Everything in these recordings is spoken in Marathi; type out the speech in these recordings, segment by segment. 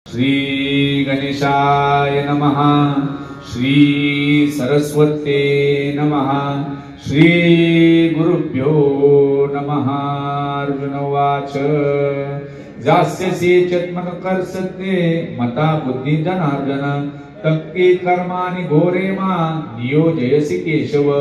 श्री गणेशाय नमः. श्री सरस्वते नमः. श्री गुरुभ्यो नमः. अर्जुन उवाच जास्यसि चेत्मकर्षते मता बुद्धि जनार्दन तक्की कर्मानि घोरे मा नियोजयसि केशव.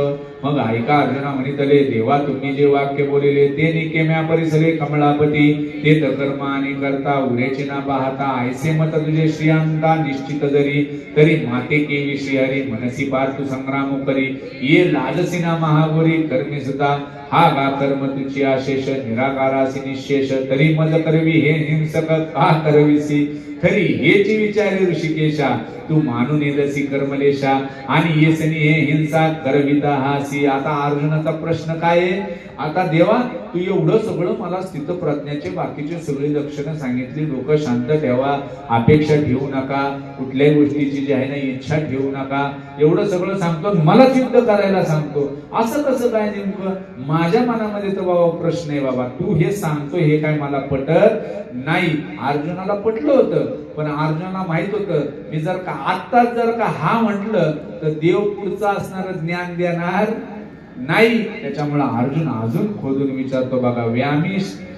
मग ऐका अर्जुना म्हणितले, देवा तुम्ही जे वाक्य बोलिले ते निकेम्या परिसरे कमलापती ते तर कर्म आणि करता उरेचे ना पाहता ऐसे मत तुझे श्रियांता निश्चित जरी तरी माते केवी श्रीहरी मनसी पार तू संग्राम करी ये लाजसी ना महागोरी कर्मी सुद्धा हा गा कर्म तुझी आशेष निराकारासी निशेष तरी मज करवी हे हिंसक का करविसी खरी हेची विचारे ऋषिकेशा तू मानून येदसी कर्मलेशा आणि येसनी हे हिंसा करविता हासी. आता अर्जुनाचा प्रश्न काय आहे? आता देवा तू एवढं सगळं मला स्थित प्रज्ञाचे बाकीचे सगळे लक्षणं सांगितली. डोकं शांत ठेवा, अपेक्षा ठेवू नका, कुठल्याही गोष्टीची जी आहे ना इच्छा ठेवू नका, एवढं सगळं सांगतो, मला युद्ध करायला सांगतो. असं कसं काय नेमकं? माझ्या मनामध्ये तर बाबा प्रश्न आहे बाबा, तू हे सांगतो हे काय मला पटत नाही. अर्जुनाला पटलं होतं, पण अर्जुनाला माहित होतं मी जर का आत्ताच जर का हा म्हटलं तर देव पुढचा असणार ज्ञान देणार नाही. त्याच्यामुळे अर्जुन अजून खोदून विचारतो बघा,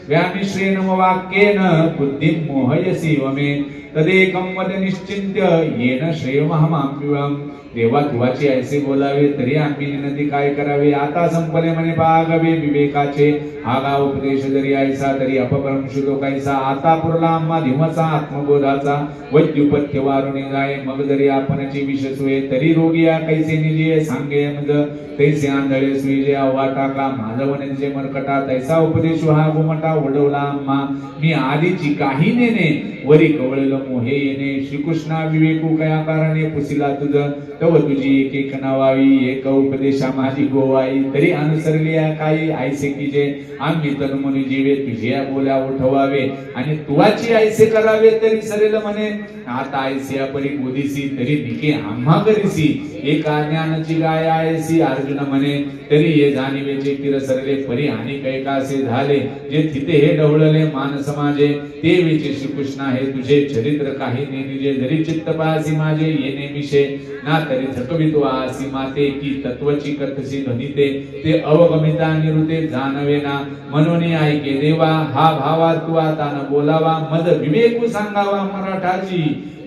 व्यामिश्रेण वाक्येन बुद्धिं मोहयसी वमे तदेकं वद निश्चिंत्य येन श्रेयमहमाप्युम. देवा तुवाची ऐसे बोलावे तरी आम्ही विनंती काय करावे. आता संपले म्हणे पागावे विवेकाचे आगा उपदेश जरी ऐसा तरी अपभ्रंश लोकायचा. आता पुरला आम्हा धिमचा आत्मबोधाचा वैद्युपथ्य वारुणी जाय. मग जरी आपणची विषसुये तरी रोगिया कैसे निजे सांगे मज तैसे आंधळे सुईजे अव्वाटा का माझवनेचे मरकटा तैसा उपदेश हा गुमटा वडवला आम्हा. मी आधीची काही नेने वरी कवळेल मोहे येणे. श्रीकृष्णा विवेकू कया कारणे पुसिला तुझ तव तुझी एक एक नावावी एक उपदेशा माझी गोवाई. तरी अनुसरली काही ऐसे की जे आम्ही तनुमनी जीवे तुझ्या बोल्या उठवावे आणि तुवाची ऐसे करावे तरी सरेल म्हणे. आता ऐसिया परी बोधिसी तरी निके आम्हा करीसी एका ज्ञानाची गाय ऐसी. अर्जुन म्हणे तरी ये जाणीवेचे किर सरले परी आणि कैकासे झाले जे तिथे हे ढवळले मानस माझे ते वेचे श्रीकृष्णा हे तुझे चरित्र काही नेनिजे जरी चित्त पासी माझे येणे विषय ना तरी झटवितो आसी माते की तत्वची कथसी ध्वनिते ते अवगमिता निरुते जाणवे ना. म्हणून ऐके देवा हा भावा तू आता न बोलावा मज विवेकू सांगावा मराठाची.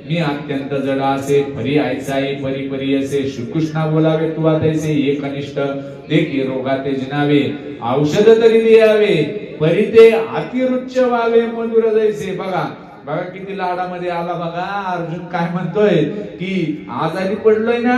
मी अत्यंत जड असे परी ऐसाई परी परी असे श्रीकृष्णा बोलावे तू तैसे एक अनिष्ट देखी रोगाते जिनावे औषध तरी द्यावे परी ते अतिरुच्च व्हावे मधुर जैसे. बघा बघा किती लाडामध्ये आला बघा. अर्जुन काय म्हणतोय की आजारी पडलोय ना,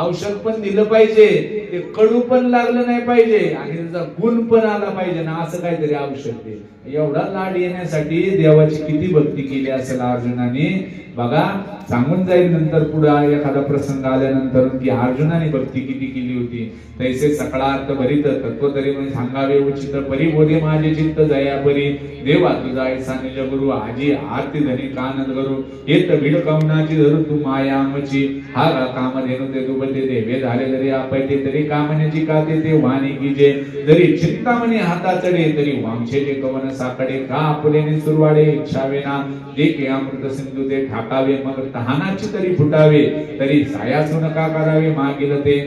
औषध पण दिलं पाहिजे, ते कडू पण लागलं नाही पाहिजे आणि त्याचा गुण पण आला पाहिजे ना, असं काहीतरी औषध दे. एवढा लाड येण्यासाठी देवाची किती भक्ती केली असेल अर्जुनाने. बघा सांगून जाईल नंतर पुढे एखादा प्रसंग आल्यानंतर की अर्जुनाने भक्ती किती केली होती. तैसे सकळा अर्थ भरित तत्व तरी म्हणजे सांगावे उचित परी बोधे माझे चित्त जया परी. देवा तुझा ऐसा निज गुरु आजी आरती धनी कानद करू येत भिड कवनाची धरू तू माया आमची. हा काम धेनु ते दुबते देवे झाले जरी आपैते तरी कामण्याची काते ते वाणी गिजे जरी चिंतामणी हाता चढे तरी वामछेचे कवन साकडे का आपुलेने सुरवाडे इच्छावे ना. जे के अमृत सिंधू ते ठाकावे मग तहानाची तरी फुटावे तरी सायासू नका करावे मागील ते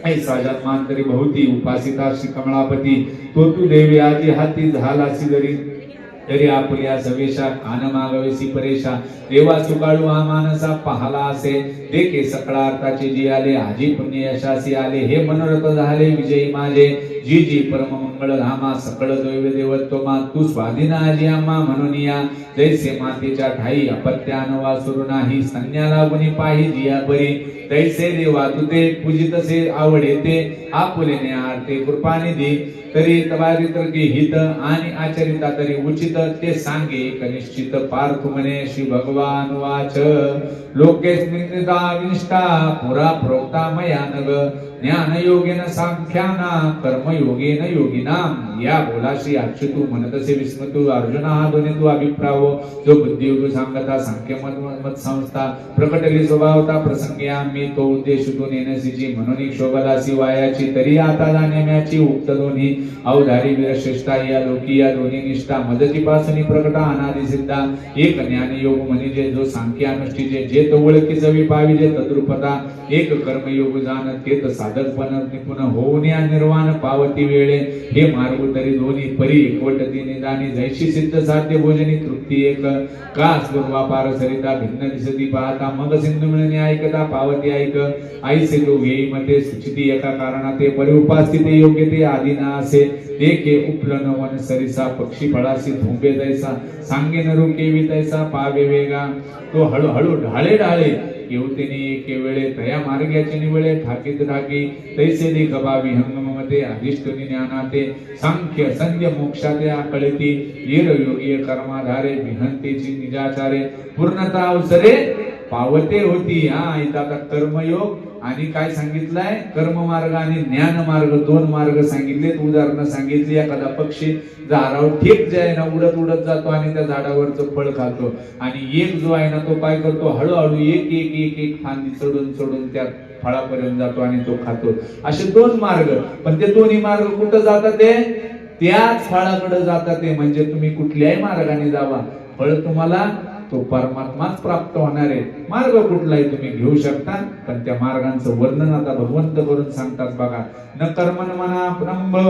ऐसा जन्मान तरी बहुती उपासिता श्री कमलापती. तो तू देवी आजी हाती झालासी जरी तरी आपुल्या सवेशा कान मागवेसी परेशा. देवा सुकाळू हा मानसा पाहला असे देखे सकळा अर्थाचे जी आले आजी पुण्य यशासी आले. हे मनोरथ झाले विजयी माझे जी जी परम मंगळ धामा सकळ दैव देवत्वमा तू स्वाधीन आजी आम्हा म्हणून या. जैसे मातेच्या ठाई अपत्यान वासुरू नाही संज्ञाला गुणी पाही जिया परी. तैसे देवा तुते पूजितसे आवडेते आपुलेने आरते कृपानिधी तरी तवारित्र की हित आणि आचरिता तरी उचित ते सांगे एक निश्चित पार्थ म्हणे. श्री भगवान वाच लोकेस्मिता विनिष्ठा पुरा प्रोक्ता मया नग ज्ञान योगेन सांख्याना कर्म योगेन योगिनाम या बोलाशी अच्युतू म्हणतसे विस्मतू अर्जुना हा दोन्ही तू अभिप्राव जो बुद्धियोग सांगता सांख्य मत संस्था प्रकटली स्वभावता प्रसंगी आम्ही तो उद्देश तू नेनसीची म्हणून शोभलासी वायाची तरी आता जाण्याची उक्त दोन्ही अवधारी वीरश्रेष्ठा या लोकी या दोन्ही निष्ठा मदतीपासून प्रकटा अनादि सिद्धा एक ज्ञान योग म्हणजे जो सांख्य अनुष्ठीचे जे तो ओळखी जवी पाविजे तद्रुपता एक कर्मयोग जाण तेत साधकपण निपुण होऊन या निर्वाण पावती वेळे हे मार्ग तरी दोन्ही परी एकवटती निदानी जैशी सिद्ध साध्य भोजनी तृप्ती एक का स्वर्वापार सरिता भिन्न दिसती पाहता मग सिंधू मिळणे ऐकता पावती ऐक ऐसे दोघे मते सुचिती एका कारणात ते परी उपास्थिते योग्य ते आदि ना असे देखे उपलन वन सरिसा पक्षी फळासी धोंबे दैसा सांगे नरू केवी तैसा पावे वेगा तो हळूहळू ढाळे ढाळे केवतेने एके वेळे तया मार्गाचे निवळे ठाकीत ठाकी तैसे देख बावी हंगमते अधिष्ठनी ज्ञानाते सांख्य संध्य मोक्षाते आकळती येर योगीय कर्माधारे विहंतेची निजाचारे पूर्णता अवसरे पावते होती. हा इथं आता कर्मयोग आणि काय सांगितलंय कर्म मार्ग आणि ज्ञान मार्ग दोन मार्ग सांगितलेत. उदाहरण सांगितली एखादा पक्षी झाडावर ठेक जे आहे ना उडत उडत जातो आणि त्या झाडावरचं फळ खातो आणि एक जो आहे ना तो काय करतो हळूहळू एक एक एक एक फांदी चढून चढून त्या फळापर्यंत जातो आणि तो खातो. असे दोन मार्ग पण ते दोन्ही मार्ग कुठं जातात ते त्याच फळाकडे जातात ते म्हणजे तुम्ही कुठल्याही मार्गाने जावा फळ तुम्हाला तो परमात्माच प्राप्त होणार आहे. मार्ग कुठलाही तुम्ही घेऊ शकता पण त्या मार्गांचं वर्णन आता भगवंत करून सांगतात बघा. न कर्मन मना ब्रह्म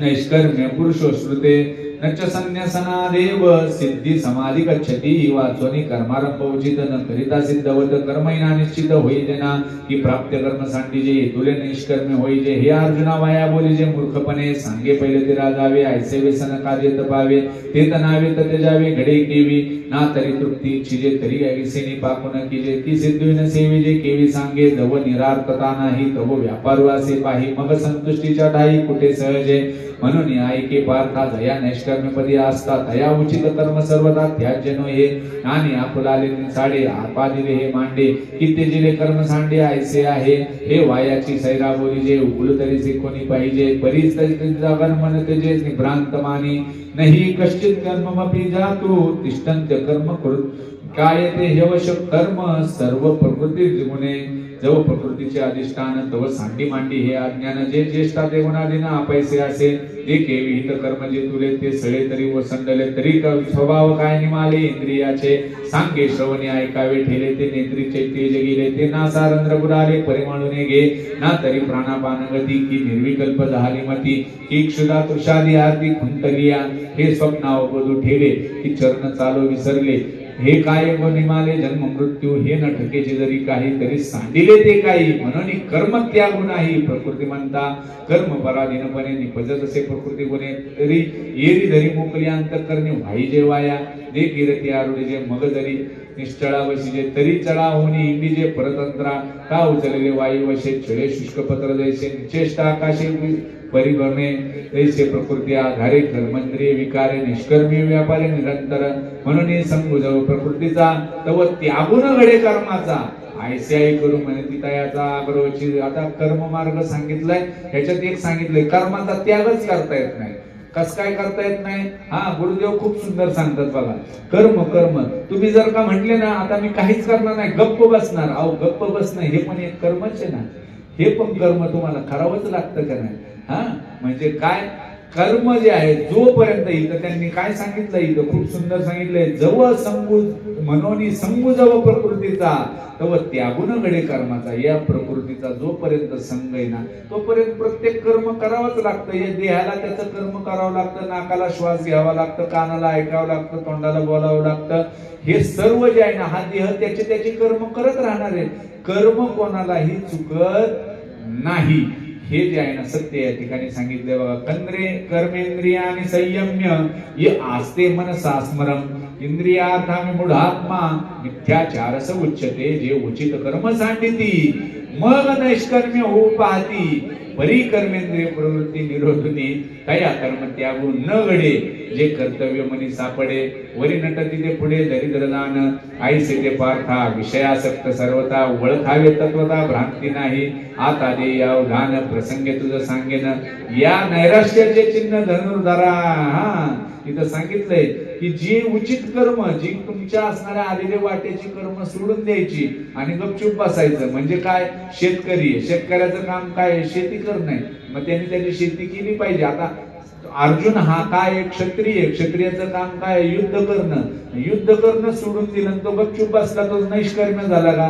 नैष्कर्म्य पुरुषो श्रुते नच संन्यासना देव सिद्धी समाधी गच्छति वाचोनी कर्मारंभ उचित न करिता सिद्धवत कर्मैना निश्चित होई जना की प्राप्त कर्म सांडीजे तुले निष्कर्म्य होईजे. हे अर्जुना वाया बोलीजे मूर्खपणे सांगे पहिले ते राजावे ऐसे व्यसन कार्य तपावे ते तनावे ततेजावे घडे केवी ना तरी तृप्ती इच्छिजे तरी ऐसेनी पाकुन कीजे की सिद्धिन सेविजे केवी सांगे जव निरार्थता नाही तव व्यापार असे पाही मग संतुष्टीच्या ठाई कुठे सहजे म्हणून ऐके पार्था जया नैष्कर्म्यपदी असता तया उचित कर्म सर्वदा त्याज्य नो हे आणि आपुलाले साडे आपादिले हे मांडे किती जिले कर्म सांडे ऐसे आहे. हे वायाची सैरा बोली जे उकुल तरी से कोणी पाहिजे बरीच तरी जागन मन तेजे निभ्रांत मानी नाही कश्चित कर्ममपि जातु तिष्ठन्त्य कर्म कृत काय ते हेवश कर्म सर्व प्रकृती गुणे जव प्रकृतीचे अधिष्ठान तव सांडी मांडी हे अज्ञान जे ज्येष्ठा ते गुणाधीन अपैसे असे ते विहित कर्म जे तुले ते सळे तरी वसंडले तरी स्वभाव काय निमाले इंद्रियाचे सांगे श्रवणे ऐकावे ठेले ते नेत्रीचे तेज गेले ते नासा रंध्र बुडाले परिमळूने घे ना तरी प्राणापान गती की निर्विकल्प झाली मती की क्षुधा तृषादी आरती खुंतलिया हे स्वप्नावबोधू ठेले की चरण चालो विसरले हे काय निमाले जन्म मृत्यू हे न ठकेचे जरी काही तरी सांडिले ते काही म्हणून कर्म त्यागू नाही. प्रकृती म्हणता कर्म पराधीनपणे निपजत असे प्रकृती गुणे तरी येरी धरी मोकली अंतःकरणे व्हाईजे वाया दे किरती आरुडीजे मग जरी निश्चळा वशीजे तरी चढा होणी इंडीजे परतंत्रा का उचलले वायू वशे छळे शुष्क पत्र जैसे निचेष्टा आकाशे परिभ्रमे तैसे प्रकृती आधारे कर्मेंद्रिय विकारे निष्कर्मी व्यापारे निरंतर म्हणून संगुजव प्रकृतीचा तव त्यागून घडे कर्माचा ऐसे आई करू म्हणे तिथयाचा आग्रहची. आता कर्म मार्ग सांगितलाय ह्याच्यात एक सांगितलंय कर्माचा त्यागच करता येत नाही. कस काय करता येत नाही. हा गुरुदेव खूप सुंदर सांगतात बघा. कर्म कर्म तुम्ही जर का म्हटले ना आता मी काहीच करणार नाही गप्प बसणार अहो गप्प बसणं हे पण एक कर्मच आहे ना. हे पण कर्म तुम्हाला करावंच लागतं का नाही. हा म्हणजे काय कर्म जे आहे जोपर्यंत इथं त्यांनी काय सांगितलं इथं खूप सुंदर सांगितलंय जव संगू मनोनी संगू जव प्रकृतीचा तव त्यागुण घडे कर्माचा. या प्रकृतीचा जोपर्यंत संग आहे ना तोपर्यंत प्रत्येक कर्म करावंच लागतं. या देहाला त्याचं कर्म करावं लागतं नाकाला श्वास घ्यावा लागतं कानाला ऐकावं लागतं तोंडाला बोलावं लागतं. हे सर्व जे आहे ना हा देह त्याचे कर्म करत राहणार आहे. कर्म कोणालाही चुकत नाही. हे जे आहे ना सत्य या ठिकाणी सांगितले बघा. कर्मेंद्रिय आणि संयम्य ये आस्ते मनसा स्मरम इंद्रियार्थां मूढात्मा मिथ्याचारस उच्यते. जे उचित कर्म सांडिती मग नैष्कर्म्य होऊ पाहती. परी कर्मेंद्रिय प्रवृत्ती निरोधुनी तया कर्म त्यागू न घडे. जे कर्तव्य मनी सापडे वरी नटती ते पुढे दरिद्रदान. ऐसे ते पार्था विषयासक्त सर्वता. ओळखावे तत्वता भ्रांती नाही. आता दे या उदान प्रसंगे तुझं सांगेन. या नैराश्याचे चिन्ह धनुर्धरा. इथं सांगितलंय की जे उचित कर्म, जी तुमच्या असणाऱ्या आलेल्या वाटेची कर्म सोडून द्यायची आणि गपचूप बसायचं. म्हणजे काय, शेतकरी, शेतकऱ्याचं काम काय, शेती करणं. मग त्यांनी त्याची शेती केली पाहिजे. आता अर्जुन हा काय क्षत्रिय, क्षत्रियाचं काम काय, युद्ध करणं. युद्ध करणं सोडून दिलं तो गपचूप बसला, तो नैष्कर्म्य झाला का?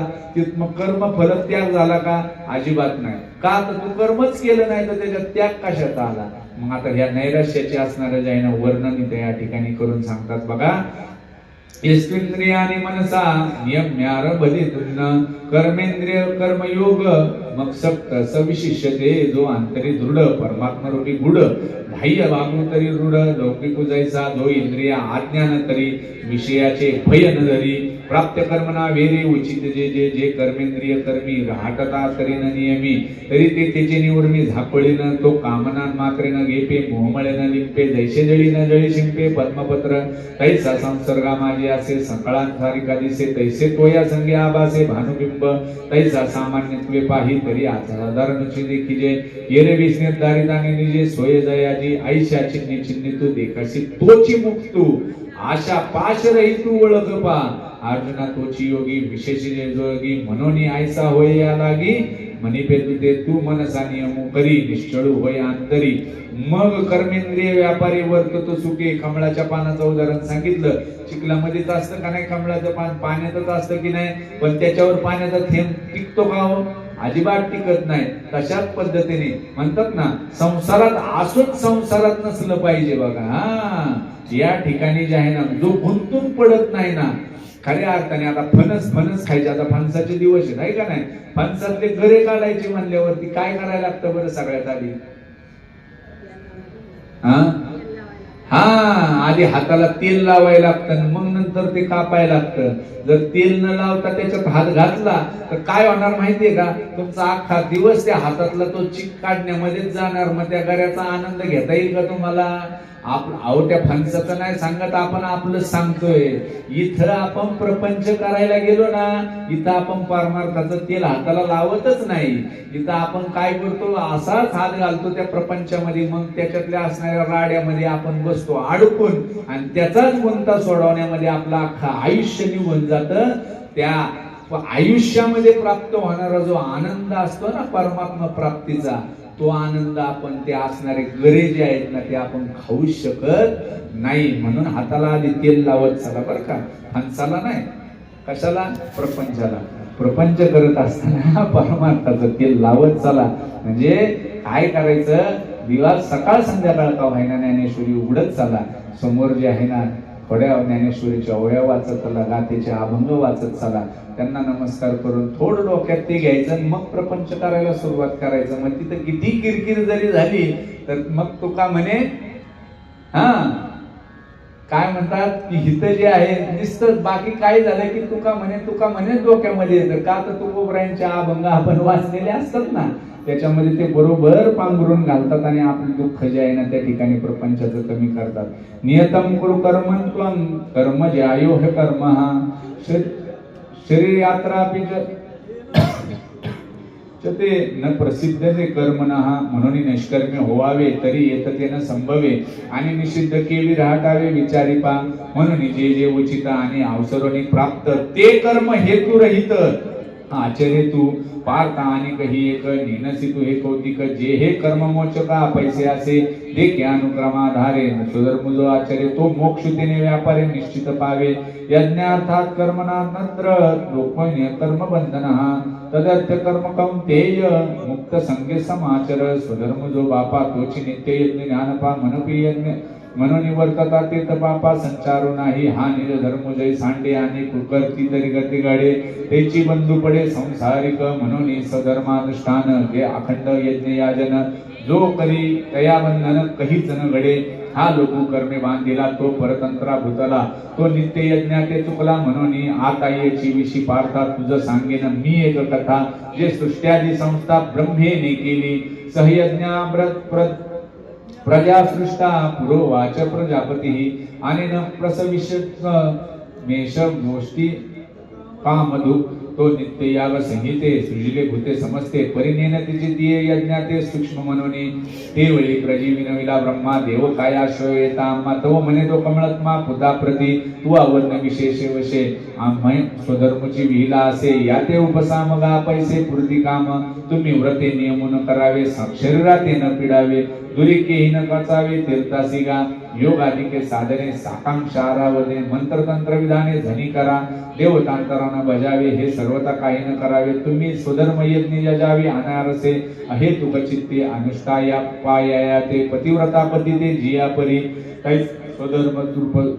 मग कर्म फल त्याग झाला का? अजिबात नाही. का तर तू कर्मच केलं नाही तर त्याच्यात त्याग कशाचा आला? मग आता ह्या नैराश्याचे असणाऱ्या जे आहे ना वर्णन इथे या ठिकाणी करून सांगतात बघा. यस्त्विंद्रियाणि मनसा नियम्यारभदितुन्न कर्मेंद्रिय कर्मयोग मग सक्त सविशिष्यते. जो अंतरी दृढ परमात्मा रूपी गुढ बाह्य वागू तरी दृढ लौकिक जैसा. जो इंद्रिया आज्ञान तरी विषयाचे भय न धरी. प्राप्त कर्मना वेरे उचित जे जे जे कर्मेंद्रिय कर्मी राहटता तरी न नियमी. तरी ते त्याचे निवृमी झापळीन. तो कामना मात्रेन घेपे मोहमळे न लिंपे. जैसे जळी न जळी शिंपे पद्मपत्र. तैसा संसर्गा माझे असे सकळांसारिका दिसे. तैसे तो या संगे आभासे भानुबिंब. तैसा सामान्यत्वे पाही तरी साधारणची देखीजे. येरे विस्निर्धारिताने निजे सोय जयाजी. ऐशा चिन्नी चिन्नी तू देखसी तोची मुक्तू. आशा पाश रही तू ओळख पा. अर्जुना तोची योगी विशेष जोगी. मनोनी ऐसा होय या लागी. मनी पेतुते तू मनसा नियमू करी. निश्चळू होय अंतरी. मग कर्मेंद्रिय व्यापारी वर्ततो सुखे. कमळाच्या पानाचं उदाहरण सांगितलं. चिखलामध्येच असतं का नाही कमळाचं पान? पाण्यातच असतं की नाही? पण त्याच्यावर पाण्याचा थेंब टिकतो का हो? अजिबात टिकत नाही. तशाच पद्धतीने म्हणतात ना, संसारात असून संसारात नसलं पाहिजे बघा. या ठिकाणी जे आहे ना, जो गुंतून पडत नाही ना खऱ्या अर्थाने. आता फणस खायचे. आता फणसाचे दिवस आहेत आहे का नाही? फणसातले गरे काढायचे म्हणल्यावरती काय करायला लागतं बरं सगळ्यात आधी? आधी हाताला तेल लावायला लागतं, मग नंतर ते कापायला लागतं. जर तेल न लावता त्याच्यात हात घातला तर काय होणार माहितीये का? तुमचा अख्खा दिवस त्या हातातला तो चिक काढण्यामध्येच जाणार. मग त्या गऱ्याचा आनंद घेता येईल का तुम्हाला? अहो त्या फणसाचं नाही सांगत आपण, आपलं सांगतोय. इथं आपण प्रपंच करायला गेलो ना, इथं आपण परमार्थाचं तेल हाताला लावतच नाही. इथं आपण काय करतो, असाच हात घालतो त्या प्रपंचामध्ये. मग त्याच्यातल्या असणाऱ्या राड्यामध्ये आपण बसतो अडकून आणि त्याचाच गुंता सोडवण्यामध्ये आपलं अख्खा आयुष्य निघून जातं. त्या आयुष्यामध्ये प्राप्त होणारा जो आनंद असतो ना परमात्मा प्राप्तीचा, तो आनंद आपण ते असणारे गरे जे आहेत ना ते आपण खाऊ शकत नाही. म्हणून हाताला आधी तेल लावत चला बरं का, फणसाला नाही. कशाला? प्रपंचाला. प्रपंच करत असताना परमार्थाचं तेल लावत चला. म्हणजे काय करायचं, दिवा सकाळ संध्याकाळ का व्हायना ज्ञानेश्वरी उघडत चला. समोर जे आहे ना थोड्या ज्ञानेश्वरीच्या ओव्या वाचत चला, गातेचे अभंग वाचत चला. त्यांना नमस्कार करून थोडं डोक्यात ते घ्यायचं आणि मग प्रपंच करायला सुरुवात करायचं. मग तिथं किती किरकिर जरी झाली तर मग तुका म्हणे, काय म्हणतात की हित जे आहे नुसतं बाकी काय झालं की तुका म्हणे डोक्यामध्ये येतं. का तर तुकोबरायांच्या अभंग आपण वाचलेले असतात ना, त्याच्यामध्ये ते बरोबर पांघरून घालतात आणि आपलं दुःख जे आहे ना त्या ठिकाणी प्रपंचाचं कमी करतात. नियतम कुरु कर्मत्वं कर्म ज्यायो हे कर्म. शरीर यात्रा ते न प्रसिद्ध ते कर्मणः. म्हणून निष्कर्म्य होवावे तरी येततेन संभवे. आणि निषिद्ध केली राहतावे विचारी पा. म्हणून जे जे उचित आणि अवसरोनी प्राप्त ते कर्म हेतू रहित आचरे तू. पार्थ आणि कही एक नेनसी तू हे कौतिक. जे हे कर्म मोचका पैसे असे देखे अनुक्रमाधारे. सुधर्म जो आचरे तो मोक्ष तेने व्यापारे निश्चित पावे. यज्ञार्थात कर्मणा नत्र लोकन्य कर्म बंधनः. तदर्थ कर्म कौंतेय मुक्त संगे समाचर. स्वधर्म जो बापा तोची नित्य यज्ञ ज्ञानपा मनपी यज्ञ मनोनिवर्तता ते तपापा संचारू नाही. हा निज धर्म जय सांडे आणि कुकर्ती तरी गती गाडे. त्याची बंधू पडे संसारिक म्हणून सधर्मानुष्ठान. ते अखंड यज्ञ याजन जो करी तया बंधन कहीच न घडे. हा लघु कर्मे बांधिला तो परतंत्रा भूतला तो नित्य यज्ञा ते चुकला म्हणून आता याची विशी पार्था तुझं सांगेन मी एक कथा जे सृष्ट्यादी संस्था ब्रह्मेने केली सहयज्ञा प्रजा सृष्टा पुरोवाच प्रजापती आणि न प्रसविष्ट मेष गोष्टी कामधु तो नित्य याव संहिते सृजिले भूते समजते परिनेन तिची दिये यज्ञाते सूक्ष्म मनोनी ते वेळी प्रजीविनविला ब्रह्मा देव कायाश्रयेता तव म्हणे तो कमळत्मा पुता प्रती तू आवर्ण विशेष वशे आम्ही स्वधर्मची विहिला असे याते उपसामगा पैसे पूर्ती काम तुम्ही व्रते नियमून करावे शरीराते न पिडावे दुरिकेही न कचावे तीर्थासी गा योग आदिके साधने साकांक्षारावदे मंत्र तंत्र विधाने झनी करा देवतांतरांना बजावे हे सर्वता काही न करावे तुम्ही स्वधर्म यज्ञ यजावे अनारसे अहे तुक चित्ते अनुष्ठाया पाया ते पतिव्रता पती ते जिया परी काही स्वधर्म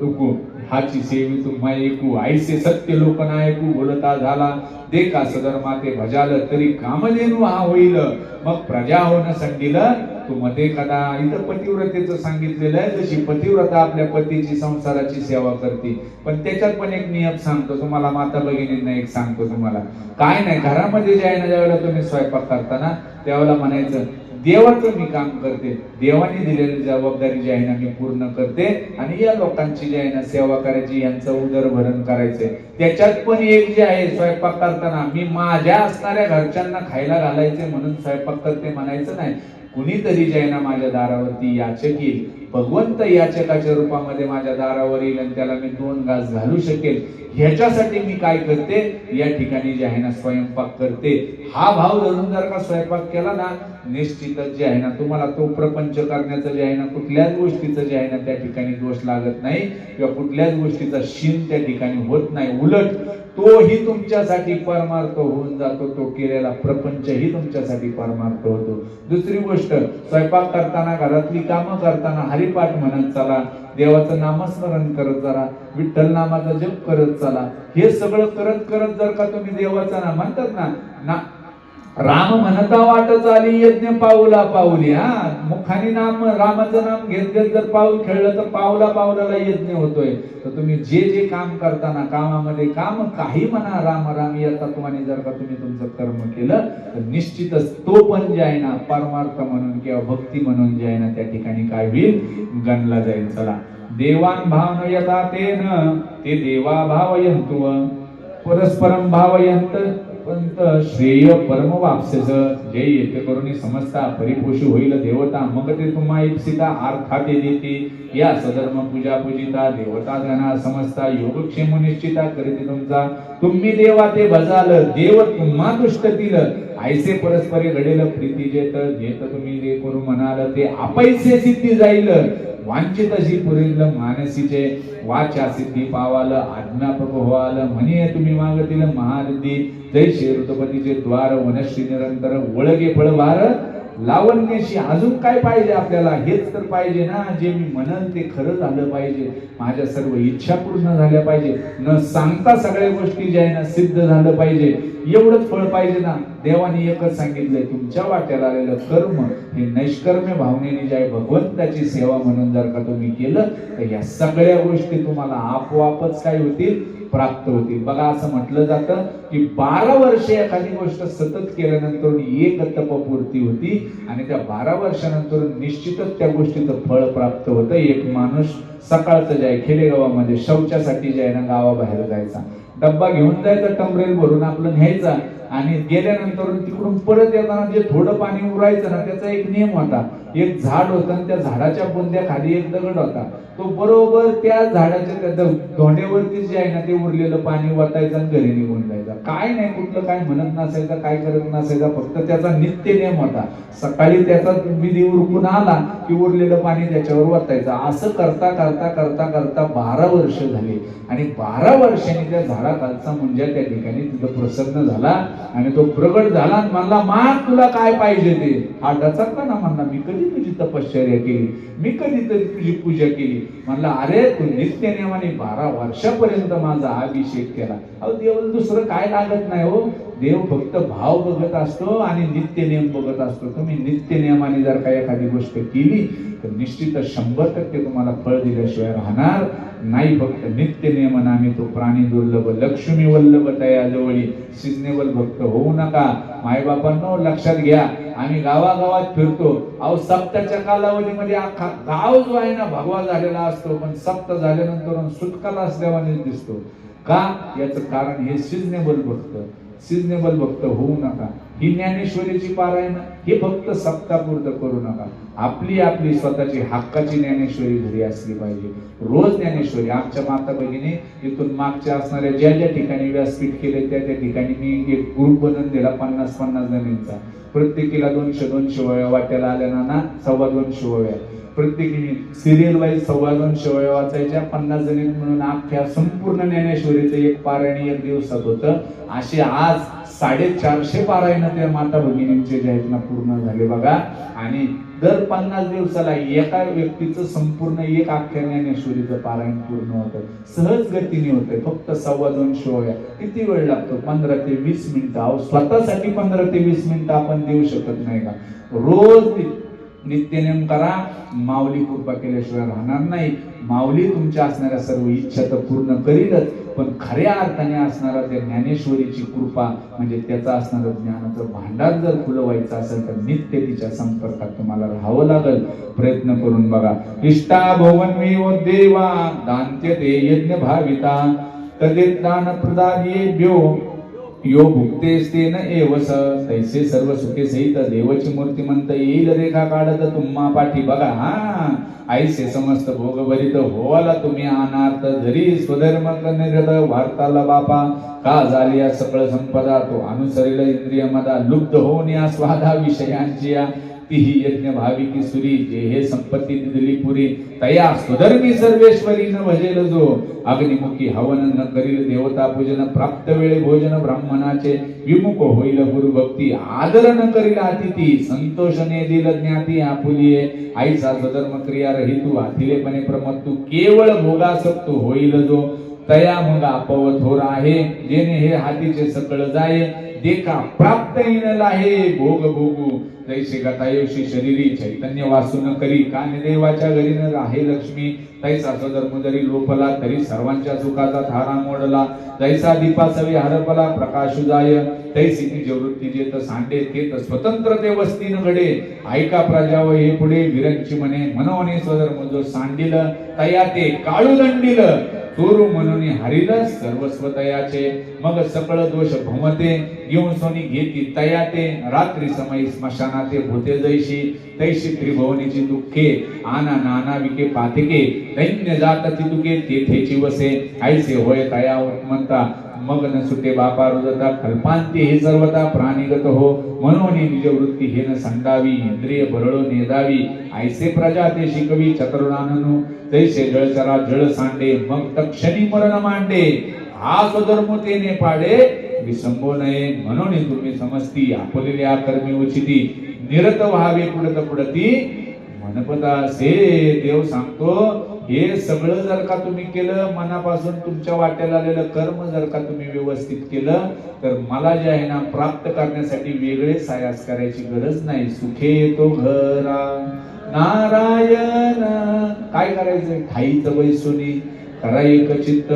तुको हाची सेवी तुम्हा ऐकू आईसे सत्य लोक नायकू बोलता झाला देखा सधर्माते भजाल तरी कामधेनु हा होईल मग प्रजा होणं संडीलं तू मध्ये कदा इथं पतिव्रतेचं सांगितलेलं आहे जशी पतिव्रता आपल्या पतीची संसाराची सेवा करते पण त्याच्यात पण एक नियम सांगतो तुम्हाला माता भगिनींना एक सांगतो तुम्हाला काय नाही घरामध्ये जे आहे ना ज्यावेळेला तुम्ही स्वयंपाक करताना त्यावेळेला म्हणायचं देवाचं मी काम करते देवाने दिलेली जबाबदारी जी आहे ना मी पूर्ण करते आणि या लोकांची जी आहे ना सेवा करायची यांचं उदरभरण करायचंय त्याच्यात पण एक जे आहे स्वयंपाक करताना मी माझ्या असणाऱ्या घरच्यांना खायला घालायचे म्हणून स्वयंपाक करते म्हणायचं नाही कुणीतरी जे आहे ना माझ्या दारावरती याचक येईल भगवंत याचकाच्या रूपामध्ये माझ्या दारावर येईल आणि त्याला मी 2 घास घालू शकेल ह्याच्यासाठी मी काय करते या ठिकाणी जे आहे ना स्वयंपाक करते हा भाव धरून जर का स्वयंपाक केला ना निश्चितच जे आहे ना तुम्हाला तो प्रपंच करण्याचं जे आहे ना कुठल्याच गोष्टीचं जे आहे ना त्या ठिकाणी दोष लागत नाही किंवा कुठल्याच गोष्टीचा शीन त्या ठिकाणी होत नाही उलट तोही तुमच्यासाठी परमार्थ होऊन जातो तो केलेला प्रपंचही तुमच्यासाठी परमार्थ होतो दुसरी गोष्ट स्वयंपाक करताना घरातली कामं करताना हरिपाठ म्हणत चला देवाचं नामस्मरण करत चला विठ्ठल नामाचा जप करत चला हे सगळं करत करत जर का तुम्ही देवाचं नाम म्हणतात ना राम म्हणता वाट चाली यज्ञ पाऊला पाऊली हा मुखाने नाम रामाचं नाम घेत घेत जर पाऊल खेळलं तर पावला पावलाला यज्ञ होतोय तर तुम्ही जे जे काम करताना कामामध्ये काम काही म्हणा राम राम या तत्वाने जर का तुम्ही तुमचं कर्म केलं तर निश्चितच तो पण जे आहे ना परमार्थ म्हणून किंवा भक्ती म्हणून जे आहे ना त्या ठिकाणी काय होईल गणला जाईल चला देवान भाव यथा तेन ते देवा भावयंतु परस्परम भावयंत पंत श्रेय परम वापसेस जे येते करून समजता परिपोषी होईल देवता मग ते तुम्हा इप्सिता अर्थाते देते या सधर्म पूजा पूजिता देवता गणा समजता योगक्षेम निश्चिता करीते तुमचा तुम्ही देवा ते भजाल देव तुम्हा दुष्टतील ऐसे परस्परे घडेल प्रीती जेत जेत तुम्ही जे करू म्हणाल ते अपैसे सिद्धी जाईल वांछित अशी पुरेल मानसीचे वाचा सिद्धी पावाल आज्ञापक व्हाल म्हणे तुम्ही मागतील महारिद्धी जैसे ऋतुपतीचे द्वार वनश्री निरंतर वळगे फळभार लावण्याशी अजून काय पाहिजे आपल्याला हेच तर पाहिजे ना जे मी म्हणन ते खरं झालं पाहिजे माझ्या सर्व इच्छा पूर्ण झाल्या पाहिजे न सांगता सगळ्या गोष्टी ज्या आहे ना सिद्ध झालं पाहिजे एवढंच फळ पाहिजे ना देवाने एकच सांगितलंय तुमच्या वाट्याला आलेलं कर्म हे नैष्कर्म्य भावनेने जे आहे भगवंताची सेवा म्हणून जर का तुम्ही केलं तर या सगळ्या गोष्टी तुम्हाला आपोआपच काय होतील प्राप्त होतील बघा असं म्हटलं जातं की 12 वर्षे एखादी गोष्ट सतत केल्यानंतर एक तपपूर्ती होती आणि त्या 12 वर्षानंतर निश्चितच त्या गोष्टीचं फळ प्राप्त होतं एक माणूस सकाळचं जे आहे खेडेगावामध्ये शौचासाठी जे आहे ना गावाबाहेर जायचा डब्बा घेऊन जायचा टमरेल भरून आपलं न्यायचा आणि गेल्यानंतर तिकडून परत येताना जे थोडं पाणी उरायचं ना त्याचा एक नियम होता एक झाड होतं आणि त्या झाडाच्या बुंद्या खाली एक दगड होता तो बरोबर त्या झाडाच्या त्या धोंड्यावरती जे आहे ना ते उरलेलं पाणी वाटायचं आणि घरी निघून जायचं काय नाही कुठलं काय म्हणत नसायचं काय करत नसायचं फक्त त्याचा नित्य नियम होता सकाळी त्याचा विधी उरकून आला की उरलेलं पाणी त्याच्यावर वाटायचं असं करता करता करता करता 12 वर्ष झाली आणि 12 वर्षांनी त्या झाडाखालचा मुंजा त्या ठिकाणी तिथं प्रसन्न झाला आणि तो प्रगट झाला आणि म्हणला माग तुला काय पाहिजे ते हा डचकला ना म्हणला मी कधी तुझी तपश्चर्या केली मी कधी तरी तुझी पूजा केली म्हणला अरे तू नित्य नियमाने 12 वर्षापर्यंत माझा अभिषेक केला अहो देवाला दुसरं काय लागत नाही हो देव फक्त भाव बघत असतो आणि नित्य नियम बघत असतो. तुम्ही नित्य नियमाने जर काही एखादी गोष्ट केली तर निश्चितच 100% तुम्हाला फळ दिल्याशिवाय राहणार नाही. फक्त नित्य नियमन आम्ही तो प्राणी दुर्लभ लक्ष्मी वल्लभ तया जवळी सिजनेबल भक्त होऊ नका. मायबापांनो लक्षात घ्या, आम्ही गावागावात फिरतो. अहो सप्ताच्या कालावधीमध्ये अख्खा गाव जो आहे ना भगवा झालेला असतो, पण सप्त झाल्यानंतर सुटकाला असल्यावानेच दिसतो. का? याचं कारण हे सिजनेबल भक्त होऊ नका. ही ज्ञानेश्वरीची पारायण हे फक्त सप्तापुरतं करू नका. आपली स्वतःची हक्काची ज्ञानेश्वरी घरी असली पाहिजे. रोज ज्ञानेश्वरी. आमच्या माता भगिनी इथून मागच्या असणाऱ्या ज्या ज्या ठिकाणी व्यासपीठ केले त्या ठिकाणी मी एक ग्रुप बनवून दिला 50-50 जणींचा. प्रत्येकीला 200 वया वाट्याला आल्या ना 225 वया. प्रत्येकीने सिरियल वाईज 225 वया वाचायच्या. 50 जणी म्हणून अख्ख्या संपूर्ण ज्ञानेश्वरीचं एक पारायण एक दिवसात होतं. असे आज 450 पारायण त्या माता भगिनींचे जे आहेत ना पूर्ण झाले बघा. आणि दर 50 दिवसाला एका व्यक्तीचं संपूर्ण एक अख्ख्या ज्ञानेश्वरीचं पारायण पूर्ण होतं. सहज गतीने होतंय. फक्त 225 वया. किती वेळ लागतो? 15 ते 20 मिनिटं. स्वतःसाठी 15 ते 20 मिनिटं आपण देऊ शकत नाही का? रोज नित्यनेम करा. माऊली कृपा केल्याशिवाय राहणार नाही. माऊली तुमच्या असणाऱ्या सर्व इच्छा तर पूर्ण करीलच, पण खऱ्या अर्थाने असणारा त्या ज्ञानेश्वरीची कृपा म्हणजे त्याचा असणारं ज्ञानाचं भांडार जर फुलवायचं असेल तर नित्य तिच्या संपर्कात तुम्हाला राहावं लागेल. प्रयत्न करून बघा. इष्टा भुवन्वी ओ देवा दान्त्य ते यज्ञ भाविता तदेत दान प्रदानेभ्यो यो भुक्तेस्तेन एवस तैसे सर्व सुखे सहित देवची मूर्तिमंत येईल रेखा काढत तुम्हा पाठी. बघा हा ऐसे समस्त भोग भरित होवाला तुम्ही अनार्थ जरी स्वधर्म निरत वार्ताला बापा का झाली या सकळ संपदा तो अनुसरील इंद्रिय मदा लुब्ध होऊन या स्वादा विषयांची या तीही यज्ञ भाविकी सुरी जे हे संपत्ती दिली पुरी तया सुधर्मी सर्वेश्वरी न भजेल जो अग्निमुखी हवन न करील देवता पूजन प्राप्त वेळे भोजन ब्राह्मणाचे विमुख होईल गुरु भक्ती आदर न करील अतिथी संतोषने दिल ज्ञाती आपुलिये आईचा स्वधर्म क्रिया रहितू आथिलेपणे प्रमत्तू केवळ भोगासक्तो होईल जो तया मग अपव थोर आहे जेने हे हातीचे सकळ जाये देखा प्राप्त येईल आहे भोग भोगू तैसे गतायुषी शरीरी चैतन्य वासू न करी काने देवाच्या घरी न राहे लक्ष्मी तैसा स्वधर्म जरी लोपला तरी सर्वांच्या सुखाचा थारा मोडला तैसा दीपासवी हरपला प्रकाशु जाय तैसी निज वृत्ती जेत सांडे तेत स्वतंत्र ते वस्तीन घडे ऐका प्रजाव हे पुढे विरंची म्हणे मनोने स्वधर्म जो सांडिल तया ते काळू दंडिल चोरू म्हणून हरिल सर्वस्व तयाचे मग सकळ दोष भमते घेऊन सोनी घेती तयाते रात्री समयी स्मशानाते होते जैशी तैशी त्रिभुवनीची दुःखे आना नाना विके पाथिके दैन्य जात तितुके तेथेची वसे ऐसे होय तया म्हणता मग न सुटे बापा रुजता कल्पांती हे सर्वता प्राणीगत हो म्हणून निज वृत्ती हे न संडावी इंद्रिय भरळो नेदावी ऐसे प्रजा ते शिकवी चतुर्णाननु तैसे जळचरा जळ सांडे मग तक्षणी मरण मांडे हा स्वधर्म तेने पाडे विसंबो नये म्हणून तुम्ही समजती आपुलेल्या कर्मी उचिती निरत व्हावे पुढती म्हणपता से देव सांगतो हे सगळं जर का तुम्ही केलं मनापासून तुमच्या वाट्याला आलेलं कर्म जर का तुम्ही व्यवस्थित केलं तर मला जे आहे ना प्राप्त करण्यासाठी वेगळे सायास करायची गरज नाही. सुखे येतो घरा नारायण काय करायचं ठाईच बैसुनी करा एक चित्त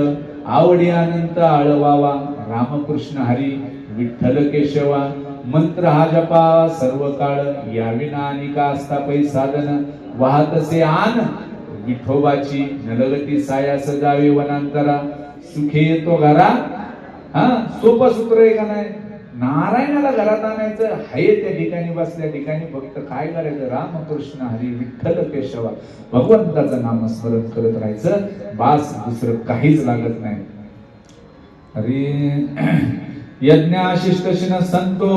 आवडी अनंत आळवावा रामकृष्ण हरी विठ्ठल केशवा मंत्र हा जपा सर्व काळ या विना अनिका असता पै साधन वाहतसे आन विठोबाची नलगती सायास जावे वनांतरा सुखे येतो घरा. हा सोपं सूत्र आहे का नाही? नारायणाला घरात आणायचं आहे त्या ठिकाणी बसल्या ठिकाणी फक्त काय करायचं रामकृष्ण हरी विठ्ठल केशवा भगवंताचं नामस्मरण करत राहायचं बास दुसरं काहीच लागत नाही. अरे यज्ञाशिष्टशिन संतो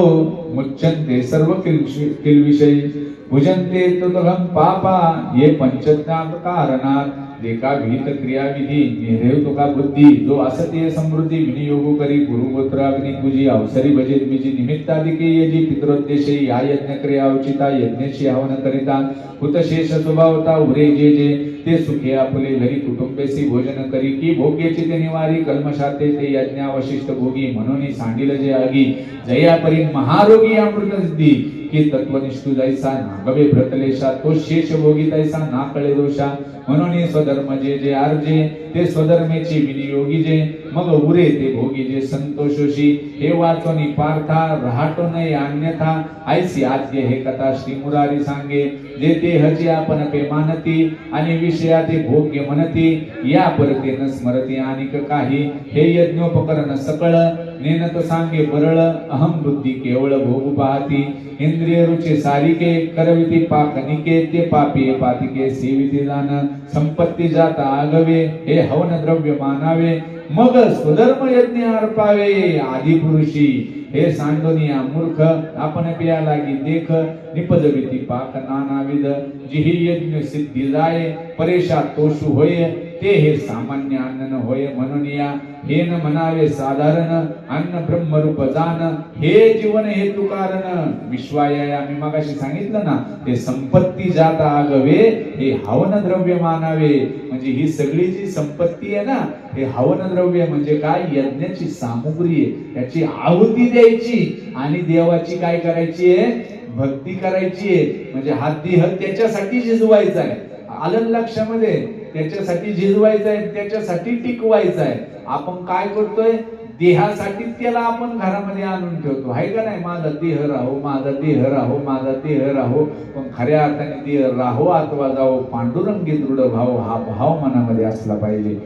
मुच्यन्ते सर्व किलविषयी भुजन्ते तदहं पापा ये पंचज्ञान कारणात देखा विहित क्रियाविधी निरेव तुका बुद्धी जो असते समृद्धी विनियोगो करी गुरुगोत्र अग्नि पूजी अवसरी भजे तुमची निमित्तादिके यजी पितरोद्देशे या यज्ञ क्रिया उचिता यज्ञशी हवन करिता हुतशेष स्वभावता उरे जे जे ते सुखे आपले घरी कुटुंबेसी भोजन करी की भोग्याची ते निवारी कल्मशाते ते यज्ञावशिष्ट भोगी म्हणून सांडिल जे आगी जयापरी महारोगी अमृत सिद्धी की तत्वनिष्ठू जैसा नागवे भ्रतलेशा तो शेष भोगी तैसा ना कळे दोषा म्हणून स्वधर्म जे जे आर्जे ते स्वधर्मेची विनियोगी जे मग उरे ते भोगी जे संतोषोशी हे वाचोनी पार्था राहतो नाही अन्यथा ऐसी आद्य हे कथा श्री मुरारी सांगे जे ते हची आपण पे मानती आणि विषयाते भोग्य म्हणती या परते न स्मरती आणि काही हे यज्ञोपकरण सकळ नेनत सांगे बरळ अहम बुद्धी केवळ भोग पाहती इंद्रिय रुचे सारिके करविती पाकनिके ते पापी पातिके सेविती जाण संपत्ती जाता आगवे हे हवन द्रव्य मानावे मग स्वधर्म यज्ञ अर्पावे आदि पुरुषी हे सांडोनिया मूर्ख आपण पिया लागी देख निपजविती पाक नानाविध जिही यज्ञ सिद्धी जाय परेशा तोषु होय ते हे सामान्य अन्न न होय म्हणून या हे न म्हणावे साधारण अन्न ब्रह्मरूप जाण हे जीवन हेतू कारण विश्वाया मी मगाशी सांगितलं ना ते संपत्ती जाता आगवे हे हवन द्रव्य मानावे म्हणजे ही सगळी जी संपत्ती आहे ना हे हवन द्रव्य म्हणजे काय यज्ञाची सामुग्री आहे याची आहुती द्यायची आणि देवाची काय करायची आहे भक्ती करायची आहे म्हणजे हा देह त्याच्यासाठी झिजवायचा आहे आलं लक्षामध्ये त्याच्यासाठी झिजवायचं आहे त्याच्यासाठी टिकवायचं आहे आपण काय करतोय देहासाठी त्याला आपण घरामध्ये आणून ठेवतो आहे का नाही माझा देह राहो माझा देह राहो माझा देह राहो पण खऱ्या अर्थाने देह राहो अथवा जावो पांडुरंगी दृढ भाव हा भाव मनामध्ये असला पाहिजे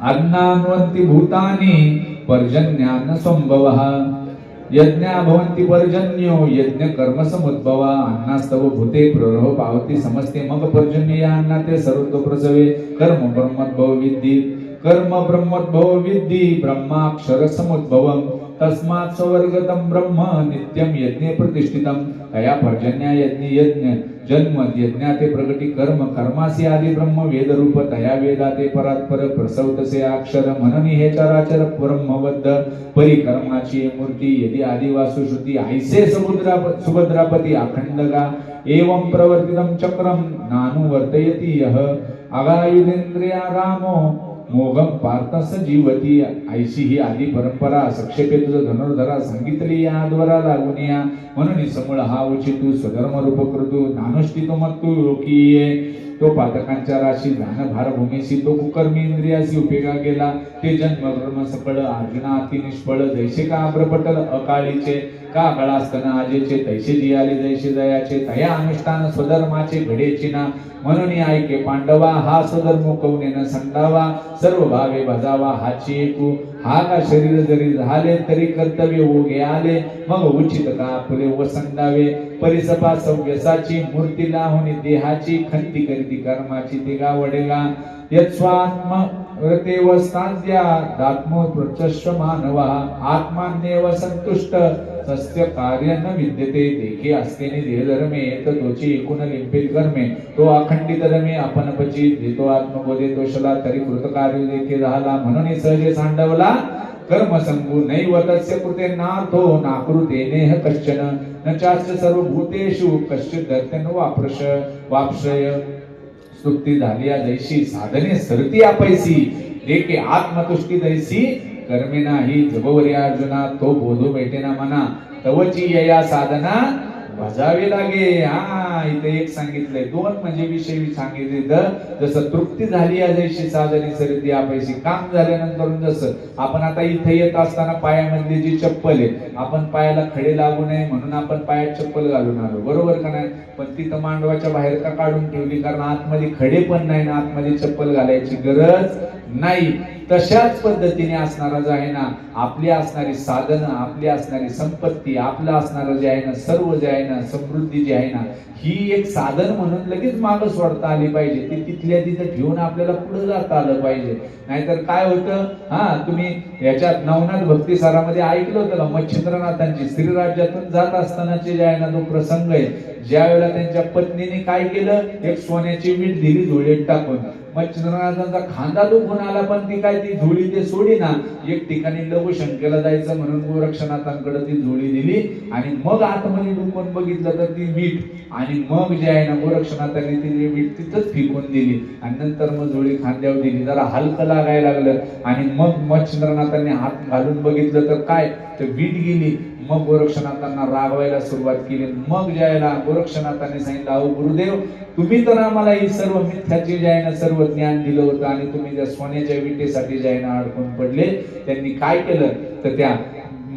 अन्नान्वंती भूतानी पर्जन्यान्न संभवः यज्ञा भवन्ति पर्जन्यो यज्ञ कर्म समुद्भवा अन्नास्तव भूते प्ररोह पावती समजते मग पर्जन्य या अन्नाते सर्वतो प्रसवे कर्म ब्रह्मोद्भव विद्धी कर्म ब्रह्मोद्भव विद्धी ब्रह्माक्षर समुद्भवम तस्मात् स्वर्गतम ब्रह्म नित्यम यज्ञ प्रतिष्ठितम तया पर्जन्या यज्ञ जन्म यज्ञाते प्रगटी कर्म कर्मासी आदि ब्रह्म वेद रूप तया वेदाते परात्पर प्रसवतसे अक्षर म्हणून हे चराचर ब्रह्मबद्ध परिकर्माची मूर्ती यदि आदिवासु श्रुती ऐसे सुभद्रापती अखंडगा एवं प्रवर्तितम चक्रम नानु वर्तयति यह अगायुधेंद्रिया रामो मोगम पार्थस जीवती ऐशी ही आदी परंपरा सक्षेपे तुझ धनुर्धरा सांगितली या द्वारा लागून या म्हणून समूळ हा उचितू स्वधर्म रूप कृतू नानुष्ठितो मत्तू लोकीये तो पातकांच्या राशी दान भारभूमीशी तो कुकर्मी इंद्रियाशी उपयोगा गेला ते जन्म कर्म सकळ अर्जुना अति निष्फळ जैसे का आब्रपटल अकाळीचे का काळा असताना आजेचे तैसे जियाले जैसे जयाचे तया अनुष्ठान स्वधर्माचे घडेची ना म्हणून ऐके पांडवा हा स्वधर्म कौनेन संडावा सर्व भावे भजावा हाची एकू हा का शरीर जरी झाले तरी कर्तव्य ओघे आले मग उचित का आपले वसंडावे परिसपा सव्यसाची मूर्ती लाहुनी देहाची खंती करीती कर्माची दिगा वडेगा यत्स्वात्म रतेव स्थाद्या दात्मो प्रचश्व मानवा आत्मान्येव संतुष्ट सस्य कार्य न विद्यते देखे असतेने देहधर्मे तोची एकूण लिंपित कर्मे तो अखंडित धर्मे आपण पची देतो आत्मबोधे दोषला तरी कृतकार्य देखे झाला म्हणून सहजे सांडवला कर्म संगू नैव तस्य कृते नार्थो नाकृतेनेह कश्चन न चास्य सर्व भूतेषु कश्चित् दर्शन वापश्रय स्तुती झाली जैशी साधने सरती अपैसी देखे आत्मतुष्टी दैसी कर्मे नाही जबवरी अर्जुना तो बोधू भेटेना मना तवची या साधना भजावे लागे हा इथे एक सांगितलंय दोन म्हणजे विषय सांगितले जसं तृप्ती झाली जैशी साधने सरती अपैसी काम झाल्यानंतर जसं आपण आता इथे येत असताना पायामधली जी चप्पल आहे आपण पायाला खडे लागू नये म्हणून आपण पायात चप्पल घालून आलो बरोबर का नाही पण तिथं मांडवाच्या बाहेर का काढून ठेवली कारण आतमध्ये खडे पण नाही ना आतमध्ये चप्पल घालायची गरज नाही तशाच पद्धतीने असणारा जे आहे ना आपली असणारी साधनं आपली असणारी संपत्ती आपलं असणारं जे आहे ना सर्व जे आहे ना समृद्धी जी आहे ना ही एक साधन म्हणून लगेच मागं सोडता आली पाहिजे ती तिथल्या तिथं ठेवून आपल्याला पुढे जाता आलं पाहिजे नाहीतर काय होतं हा तुम्ही याच्यात नवनाथ भक्ती सारामध्ये ऐकलं होतं का मच्छिंद्रनाथांची श्रीराज्यातून जात असतानाचे जे आहे ना तो प्रसंग आहे ज्या वेळेला त्यांच्या पत्नीने काय केलं एक सोन्याची वीट दिली धुळेत टाकून मच्छिंद्रनाथांचा खांदा दुखून आला, पण ती काय ती झोळी ते सोडी ना. एक ठिकाणी लघुशंकेला जायचं म्हणून गोरक्षनाथांकडे ती झोळी दिली आणि मग आतमध्ये डुंकून बघितलं तर ती वीट, आणि मग जे आहे ना गोरक्षनाथांनी ती वीट तिथंच फेकून दिली आणि नंतर मग झोळी खांद्यावर दिली. जरा हलकं लागायला लागलं आणि मग मच्छिंद्रनाथांनी हात घालून बघितलं तर काय तर वीट गेली. मग गोरक्षनाथांना रागवायला सुरुवात केली. मग ज्यायला गोरक्षनाथांनी सांगितलं, अहो गुरुदेव, तुम्ही तर आम्हाला ही सर्व मिथ्याचे जे आहे ना सर्व ज्ञान दिलं होतं आणि तुम्ही ज्या सोन्याच्या विटेसाठी जे आहे ना अडकून पडले. त्यांनी काय केलं तर त्या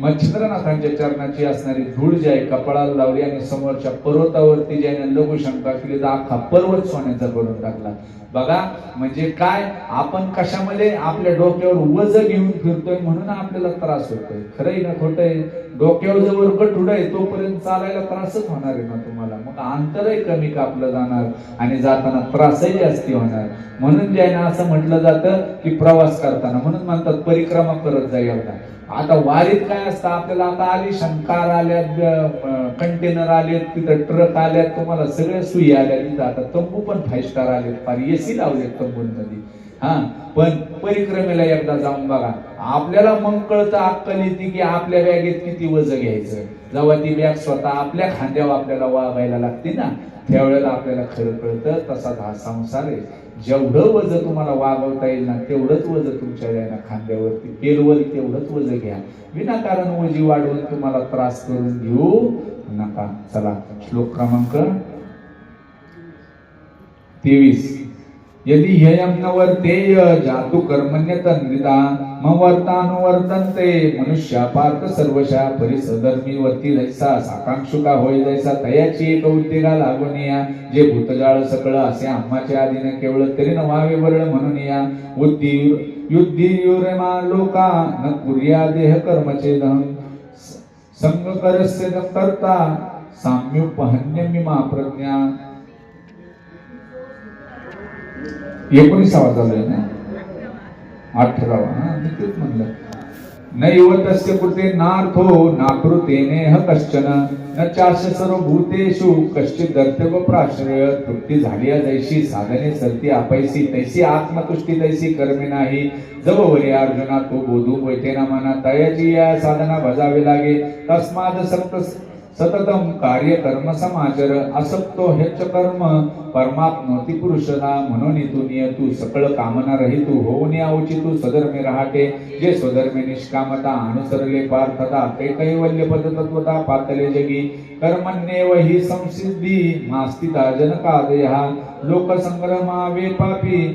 मच्छिंद्रनाथांच्या चरणाची असणारी धूळ जी आहे कपाळाला लावली आणि समोरच्या पर्वतावरती जे आहे ना लघुशंका केली तर अख्खा पर्वत सोन्याचा करून टाकला. बघा म्हणजे काय, आपण कशामध्ये आपल्या डोक्यावर वज घेऊन फिरतोय म्हणून आपल्याला त्रास होतोय. खरंय ना खोटंय? डोक्यावर जवळ गठुड आहे तोपर्यंत चालायला त्रासच होणार आहे ना तुम्हाला. मग अंतरही कमी कापलं जाणार आणि जाताना त्रासही जास्ती होणार. म्हणून जे आहे ना असं म्हटलं जातं की प्रवास करताना म्हणून म्हणतात परिक्रमा करत जाईल. आता वारीत काय असतं आपल्याला, आता आली शंकार आल्यात, कंटेनर आलेत, तिथं ट्रक आल्यात, तुम्हाला सगळ्या सुई आल्या तिथं. आता तंबू पण 5 स्टार आलेत, फार एसी लावलेत तंबूंमध्ये. पण परिक्रमेला एकदा जाऊन बघा, आपल्याला मग कळतं, अक्कल येते की आपल्या बॅगेत किती वजन घ्यायचं. जेव्हा ती बॅग स्वतः आपल्या खांद्यावर आपल्याला वागायला लागते ना, त्यावेळेला आपल्याला खरं कळतं तसाच हा संसार आहे. जेवढं वजन तुम्हाला वागवता येईल ना तेवढंच वजन तुमच्या ना खांद्यावरती पेलवल तेवढंच वजन घ्या. विनाकारण वजी वाढवून तुम्हाला त्रास करून घेऊ नका. चला श्लोक क्रमांक 23. यदि ह्ययं न वर्तेय जातु कर्मण्यतन्द्रिता मवर्तानुवर्तन्ते मनुष्या पार्थ सर्वशा परिसधर्मी वर्ती जैसा साकांक्षुका होय जैसा तयाची एक उद्देगा लागून या जे भूतजाळ सकळ असे आम्हाचे आधीने केवळ तरी न व्हावे वरळ म्हणून या युद्धियुरेमा लोका न कुर्या देह कर्मचेदहं संग करस्य न करता साम्युपहन्यमिमा प्रज्ञा. 19वा चालू आहे ना, 18वा. मी तेच म्हणलं, नैव तस्य कृते नार्थो नाकृतेनेह कश्चन न चास्य सर्वभूतेषु कश्चित् कर्तव्य प्राश्रय. तृप्ती झाली जैशी साधने सरती अपैसी तैसी आत्मतुष्टी तैसी कर्मे नाही. जववरी अर्जुना तो बोधू वैतेना मना तयाची या साधना भजावे लागे. तस्माद सततम कार्य कर्म समाचर असक्तो हेच कर्म परमात्मती पुरुषदा. म्हणून तू सकळ कामना रहितू होऊन यावची तू सधर्मे राहते. जे स्वधर्मे निष्कामता अनुसरले पार्थता ते कैवल्य पदतत्वता पातले जगी. कर्मण्येव ही संसिद्धी मास्तिता जनकादयः लोकसंग्रमा वे पापी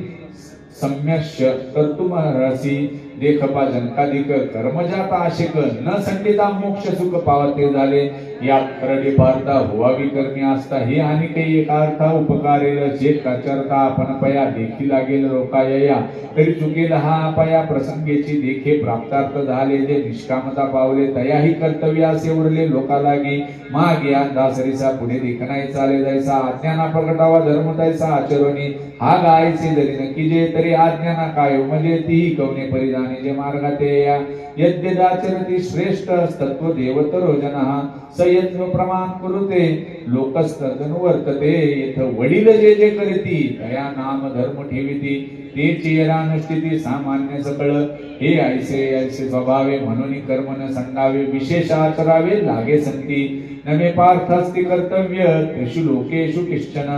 सम्यश्य कर्तुमर्हसि. देखपा जनकाधिक कर्मजाता आशिक न संडिता मोक्ष सुख पावते झाले. या करडी पार्था होवावी कर्मी असता हे आणि काही एकार्था उपकारेल. जे करता आपण पया देखी लागेल रोकाया तरी चुकेल हा पया प्रसंगेची देखे प्राप्तार्थ झाले. जे निष्कामता पावले तयाही कर्तव्य असे उरले लोका लागी. मागे दासरीसा पुढे देखणाय चाले जैसा अज्ञाना प्रगटावा धर्म तैसा आचरणी. हा गायचे जरी नक्की जे तरी आज्ञाना काय म्हणजे ती कवने परिधाने जे मार्गाते या. यद्यदाचरती श्रेष्ठ तत्व देवतरो जनः सयत्व प्रमाण कुरुते लोकस्तर्जन वर्तते. येथ वडील जे जे करती तया नाम धर्म ठेविती ते चेरानुष्ठिती सामान्य सकळ. हे ऐसे ऐसे स्वभावे म्हणून कर्म न संडावे विशेष आचरावे लागे संती. नमे पार्थास्ति कर्तव्य त्रिषु लोकेषु किश्चन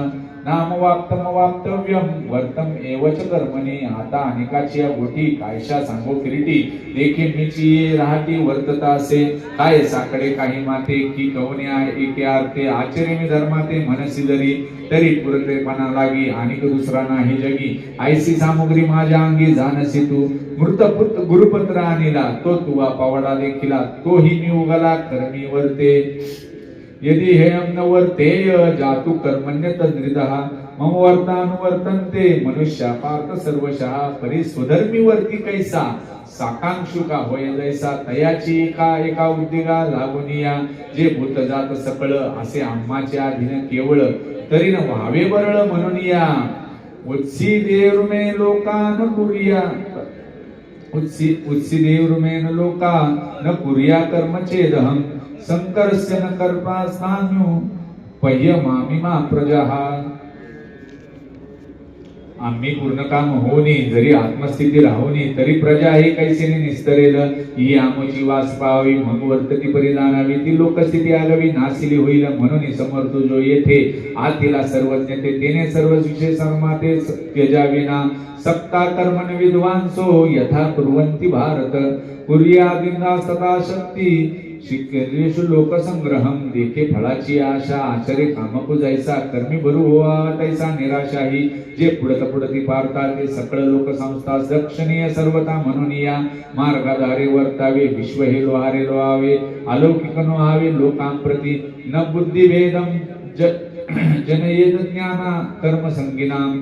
नाम वाप्तम वाप्तव्यम वर्तम एवच कर्मणी. आता अनेकाची या गोटी कायशा सांगो किरीटी देखील मीची राहती वर्तता असे. काय साकडे काही माते की कवने एके आर्थे आचरे मी धर्माते मनसी जरी तरी पुरतेपणा लागी आणि दुसरा नाही जगी. ऐसी सामुग्री माझ्या अंगी जानसी तू मृतपुत गुरुपत्र आणिला तो तुवा पावडा देखिला तोही मी उगला कर्मी वर्ते. यदि हेयं न वर्तेय जातु कर्मण्यतन्द्रितः मम वर्तानुवर्तन्ते मनुष्या पार्थ सर्वशः परिस्वधर्मी वर्ती कैसा साकांक्षुका होय जैसा तयाची एका उद्देगा लागुनिया. जे भूत जात सकळ असे आम्हाच्या अधीन केवळ तरी न व्हावे बरळ म्हणून या. उत्सिदेवरुमे लोका न कुर्या उत्सिदेवरुमे न लोका न कुर्या कर्मचेदहं संकरस्य न कर्पास्थानु पय्यमामिमा प्रजाः. आम्ही पूर्ण काम होऊनी जरी आत्मस्थिती राहुनी तरी प्रजा हे कैसेने निस्तरेल ही आमची वास पाहावी मग वर्तती परी जाणावी ती लोकस्थिती आलवी नासिली होईल म्हणून समर्थ जो येथे आतिला सर्वज्ञ तेने सर्व विषय सर्माते त्यजाविना सक्ता कर्मण विद्वांसो यथा कुर्वन्ति भारत कुर्यादिना सदा शक्ती शिकेलेषु लोकसंग्रहम देखे फळाची आशा आचरे कामकु जैसा कर्मी भरू होवा तैसा निराशाही जे पुढती पारता ते सकळ लोकसंस्था दक्षिणीय सर्वता म्हणून या मार्गाधारे वर्तावे विश्व हे लोहारे लोहावे अलौकिक नो आवे लोकांप्रती न बुद्धी भेदम जनयेत ज्ञाना कर्म संगिनाम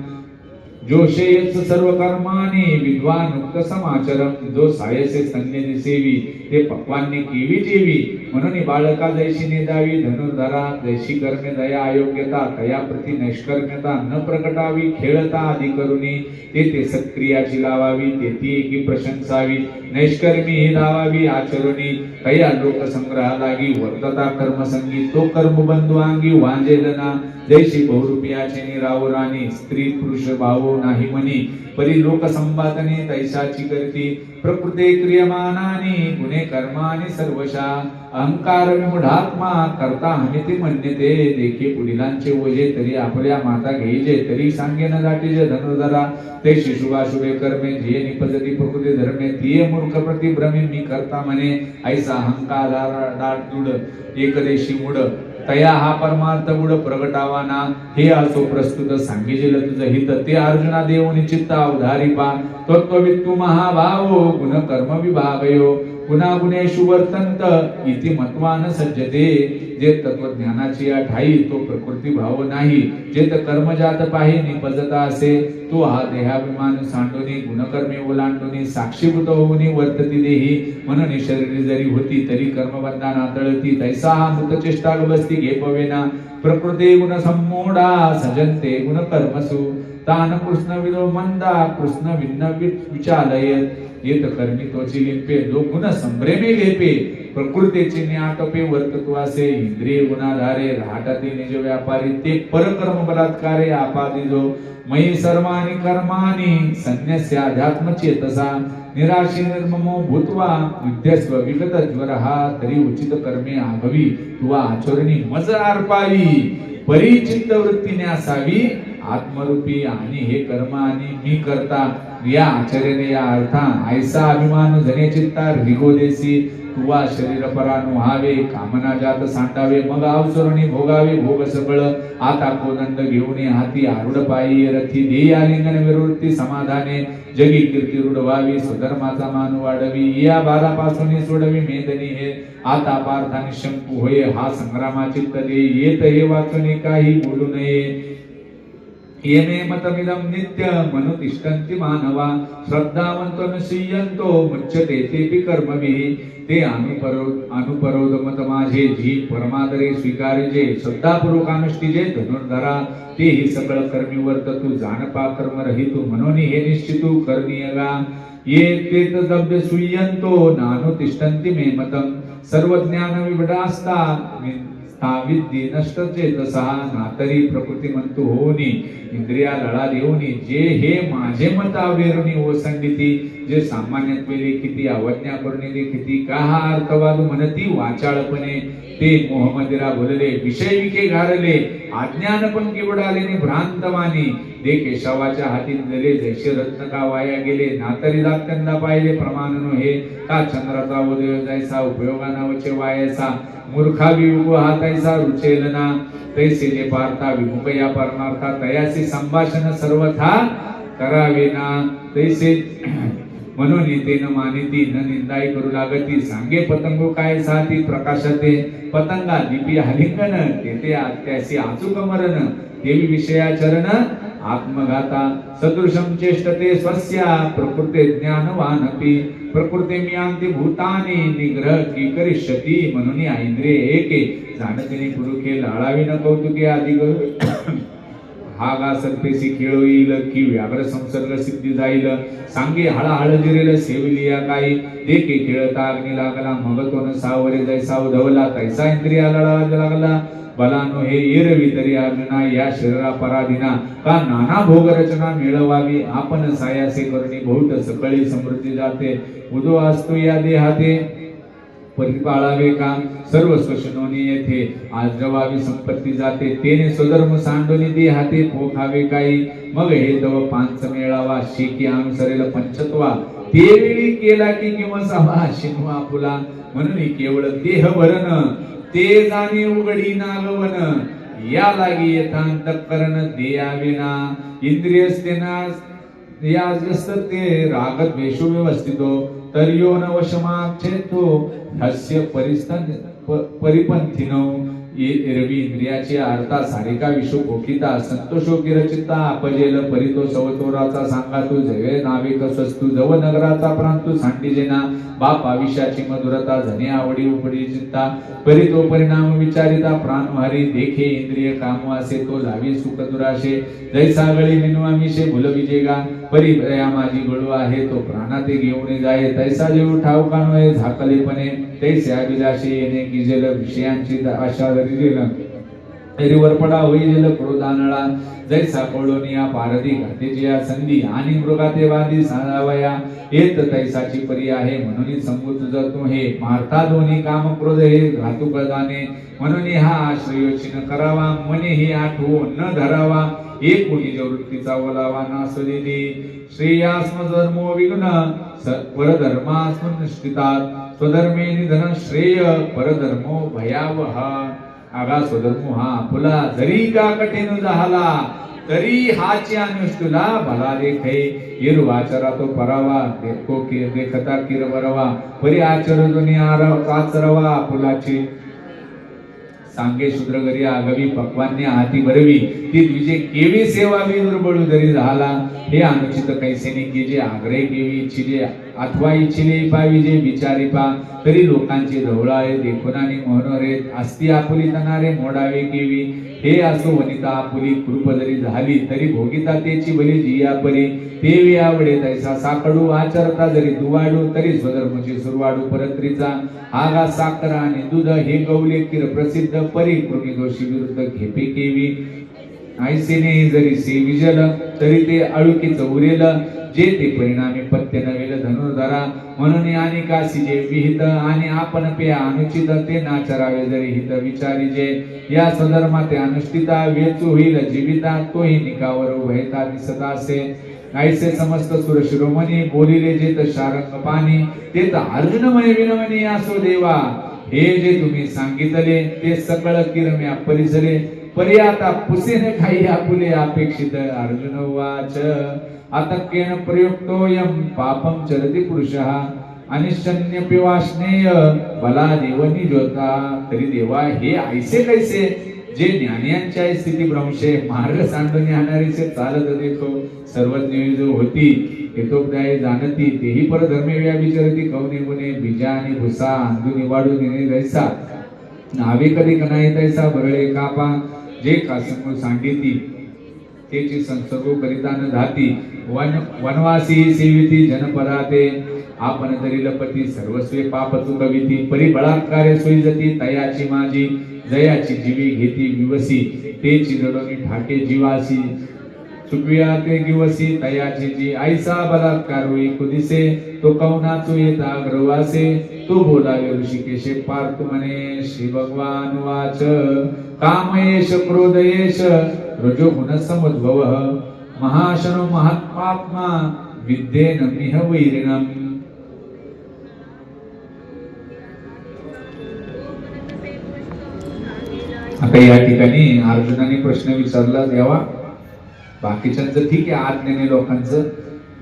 जोशेयच सर्व कर्मानी विद्वान मुक्त समाचरम जो सायसे संज्ञेने सेवी ते पक्वांनी केवी जेवी म्हणून बाळका जैशी निदावी धनुर्धरा जैशी कर्मे दया अयोग्यता तया प्रति नैष्कर्म्यता न प्रकटावी खेळता आदी करुणी ते सत्क्रियाची लावावी तेती एकी प्रशंसावी नैष्कर्मी ही लावावी आचरुणी तया लोकसंग्रहा लागी वर्तता कर्मसंगी तो कर्मबंधू अंगी वांजेलना जैशी बहुरूपियाचे निरावरानी स्त्री पुरुष भाव नाही मनी परी लोक संपादने तैसाची करती प्रकृते क्रियमानानी गुणे कर्मानी सर्वशा अहंकार विमुढात्मा करता हमिती म्हणते देखे पुढिलांचे ओझे तरी आपल्या माता घेईजे तरी सांगे न जातीजे धनुर्धरा ते शिशुभाशुभे कर्मे जे निपजती प्रकृती धर्मे तिये मूर्ख प्रति भ्रमे मी करता म्हणे ऐसा अहंकार दाट दुड एकदेशी मुड तया हा परमार्थ गुड प्रगटावाना हे असो प्रस्तुत सांगिजेल तुझ हित ते अर्जुना देऊनी चित्ता उधारी पा तत्ववित्तु महाभावो गुण कर्म विभागयो गुणागुणेषु वर्तंत इति मत्वान सज्जते जे तत्वज्ञानाची ठाई तो प्रकृती भाव नाही जे कर्मजात पाहि निपजता असे तो हा देहाभिमान सांडोनी गुणकर्मे ओलांडोनी साक्षीभूत होऊनी वर्तती देही म्हणून शरीर जरी होती तरी कर्मबंधाना तळती तैसा हा मृतचेष्टा बसती घेपवेना प्रकृती गुण संमोडा सजंते गुण कर्मसु तान कृष्ण विदो मंदा कृष्ण भिन्न विचालयत येत कर्मी तोची लिंपे जो गुण संभ्रेमे घेपे प्रकृतीचे न्याटपे वर्तत्वासे इंद्रिय गुणाधारे राहताती निज व्यापारी ते परकर्म बलात्कारे आपादिजो मयी सर्वाणी कर्माणी संन्यस्य अध्यात्म चेतसा निराशी निर्ममो भूत्वा विद्यस्व विगत ज्वरहा तरी उचित कर्मे आभवी तुवा आचरणी मज अर्पावी परिचित्त वृत्तीने असावी आत्मरूपी आणि हे कर्म आणि मी करता या आचर्याने या अर्था ऐसा अभिमान जने चित्ता रिगोदेसी तुवा शरीर परानु व्हावे कामना जात सांडावे मग अवसरणी भोगावे भोग सगळ आता कोदंड घेऊन हाती आरूढ पायी रथी देय आलिंगन विरोधी समाधाने जगी कीर्ती रूढ व्हावी स्वधर्माचा मान वाढवी या बारापासून सोडवी मेदनी हे आता पार्थाने शंकू होय हा संग्रामाची तले येत हे वाचणे काही बोलू नये येमे मतमिदं नित्य मनुतिष्ठन्ति मानवा श्रद्धावंतो नशीयन्तो मुच्यते तेपि कर्मभिः ते अनुपरोध मत माझे जी परमादरे स्वीकारिजे श्रद्धापूर्वक अनुष्ठिजे धनुर्धरा ते ही सकळ कर्मी वर्ततु जानपा कर्म रहितु म्हणून हे निश्चितु करणीयगा ये तेत दब्य सुयन्तो नानुतिष्ठन्ति मे मतम सर्व ज्ञान विवडास्ता विद्ये नष्ट चेतसा नातरी प्रकृती म्हणतो होनी इंद्रिया लढा देऊनी जे हे माझे मत अवेरुनी ओसंडिती जे सामान्यत्वे किती अवज्ञा करून किती का हा अर्थवाद म्हणती वाचाळपणे ते मोहमदिरा बोलले विषय विके घालले अज्ञान पंकी बुडालेने भ्रांतवानी दे केशवाच्या हाती दिले जैसे रत्न का वाया गेले नातरी दात्यांदा पाहिले प्रमाण नो हे का चंद्राचा उदय जायचा उपयोगाना वचे वायाचा मूर्खा विमुख हातायचा रुचेलना तैसे जे पार्था विमुख या परमार्था तयासी संभाषण सर्वथा करावे ना तैसे म्हणून तेन मानिती न निंदाई करू लागती सांगे पतंगो काय साथी प्रकाशते पतंगा दीपी हलिंगन तेथे त्यासी आचुक मरण देवी विषयाचरण आत्मघाता सदृशम चेष्टते स्वस्या प्रकृते ज्ञानवानपि प्रकृते मियांती भूतानी निग्रह की करिष्यती म्हणून इंद्रिय एके जाणतेने पुरुखे लाळावी न कौतुके आदि हा गा सर्पेसी खेळ येईल की व्याघ्र संसर्ग सिद्धी जाईल सांगे हळहळ जिरेल सेविलिया काही देखे खेळता अग्नी लागला मग तो न सावरे जैसा उधवला तैसा इंद्रियाला लागला बलानो हे एरवी तरी अर्जुना या शरीरा पराधीना का नाना भोग रचना मिळवावी आपण सायासे करणी बहुत सकळी समृद्धी जाते उदो असतो या देहाते परिपाळावे का सर्व स्वशनोनी येथे आजरवावी संपत्ती जाते तेने स्वधर्म सांडोनी देहाते पोखावे काही मग हे तव पांच मेळावा शेकी अनुसरेल पंचत्वा ते वेळी केला की किंवा सभा शिनवा फुला म्हणून केवळ देह भरण ते जाणे उघडी नागवन या लागी येथांत करण देयाविना इंद्रियस्तेना या ते राग द्वेषो व्यवस्थितो तर्यो न वशमाक्षेतो हस्य परिपंथिनो रवी इंद्रियाची अर्था सारिका विशो कोकिता संतोषो किरचिता अपजेल परितो सवतोराचा सांगा तू जवे नावे कसस्तू जव नगराचा प्रांतू सांडीजेना बाप आविष्याची मधुरता धने आवडी उपडी चित्ता परितो परिणाम विचारिता प्राणवारी देखे इंद्रिय कामो असे तो लावी सुख दुराशे जैसा गळी मिनवा मिशे भुल विजेगा परिभया माझी गळू आहे तो प्राणाते घेऊन जाये तैसा जेव ठाऊका नये झाकलेपणे तैसे अभिलाषे येणे की जल विषयांची आशा वर पडा होईल क्रोधानळा जैसा कोळोनिया पारदी घातेची या संधी आणि मृगाते वादी साधावया येत तैसाची परी आहे म्हणून संगू तुझ तू हे मारता दोन्ही काम क्रोध हे घातू कळदाने म्हणून हा आश्रयोचिन करावा मने ही आठवो न धरावा एक कोटी वृत्तीचा ओलावा नासलेली श्रेयास्म धर्मो विघ्न परधर्मास्म निष्ठितात स्वधर्मे निधन श्रेय परधर्मो भयावह आगा स्वधर्मो हा फुला जरी का कठीण झाला तरी हाची अनुष्ठुला भला देखै येरु आचरा तो परावा देखो की देखता किर बरवा परी आचर दोनी आचरवा फुलाची सांगे शूद्र घरी आगवी पक्वान्य हाती बरवी ती द्विजे केवी सेवावी दुर्बळू जरी झाला हे अनुचित कैसेने की जे आग्रह केवी इच्छिले अथवा इच्छिले पावी जे विचारी पा तरी लोकांचे ढवळाळे देखून आणि मोहनरे अस्ति आपुली तनारे मोडावे केवी हे असो वनिता आपुली कृप जरी झाली तरी भोगिता तेची भली जिया परी तेवी आवडे तैसा साकडू आचरता जरी दुवाडू तरी स्वधर्मची सुरवाडू परत्रीचा आगा साखर आणि दूध हे गवले किर प्रसिद्ध परी कृमी दोषी विरुद्ध घेपे केवी आईसेने जरी सेविजल तरी ते अळुकीच उरेल जे ते परिणामी पत्य नवेल धनुर्धरा म्हणून आणि काशी जे विहित आणि आपण पे अनुचित ते नाचरावे जरी हित विचारी जे या स्वधर्मा ते अनुष्ठिता वेचू होईल जीविता तोही निकावर उभयता दिसत असे ऐसे समस्त सुर शिरोमणी बोलिले जे तर शारंग पाणी ते तर अर्जुन म्हणे विनवणी असो देवा हे जे तुम्ही सांगितले ते सकळ किरम्या परिसरे परी आता पुसेने काही आपुले अपेक्षित अर्जुन वाच अतक्केन प्रयुक्तोयम पापम चरति पुरुषः अनिशन्य पिवाश्नेय बला देवनी ज्योता तरी देवा हे ऐसे कैसे जे ज्ञानियांच्या स्थिती भ्रंशे मार्ग सांडून आणणारीचे चालत देखो सर्वज्ञ जो होती हेतोपदाय जाणती तेही परधर्मे व्याविचरती कवने गुणे बीजा आणि भुसा अंधू निवाडू नेणे जैसा नावे कधी कनाई तैसा बरळे कापा जे कासमूळ सांडिती तेची संसर्ग करिता न धाती वनवासी सेविती जनपराते आपण तरी लपती सर्वस्वे पाप चुकविती परिबळात्कारे सोयीजती तयाची माझी जयाची जीवी घेती विवसी तेची जडोनी ठाके जीवासी चुकविया ते दिवसी तयाची जी ऐसा बलात्कार होई कुदिसे तो कवनाचो येता ग्रवासे तो बोलावे ऋषिकेशे पार्थ म्हणे श्री भगवान वाच कामयेश क्रोधयेश रजो गुण समुद्भव महाशनो महात्मात्मा विद्येन मिह वैरिणम. आता या ठिकाणी अर्जुनाने प्रश्न विचारला देवा बाकीच्यांचं ठीक आहे आज्ञानी लोकांचं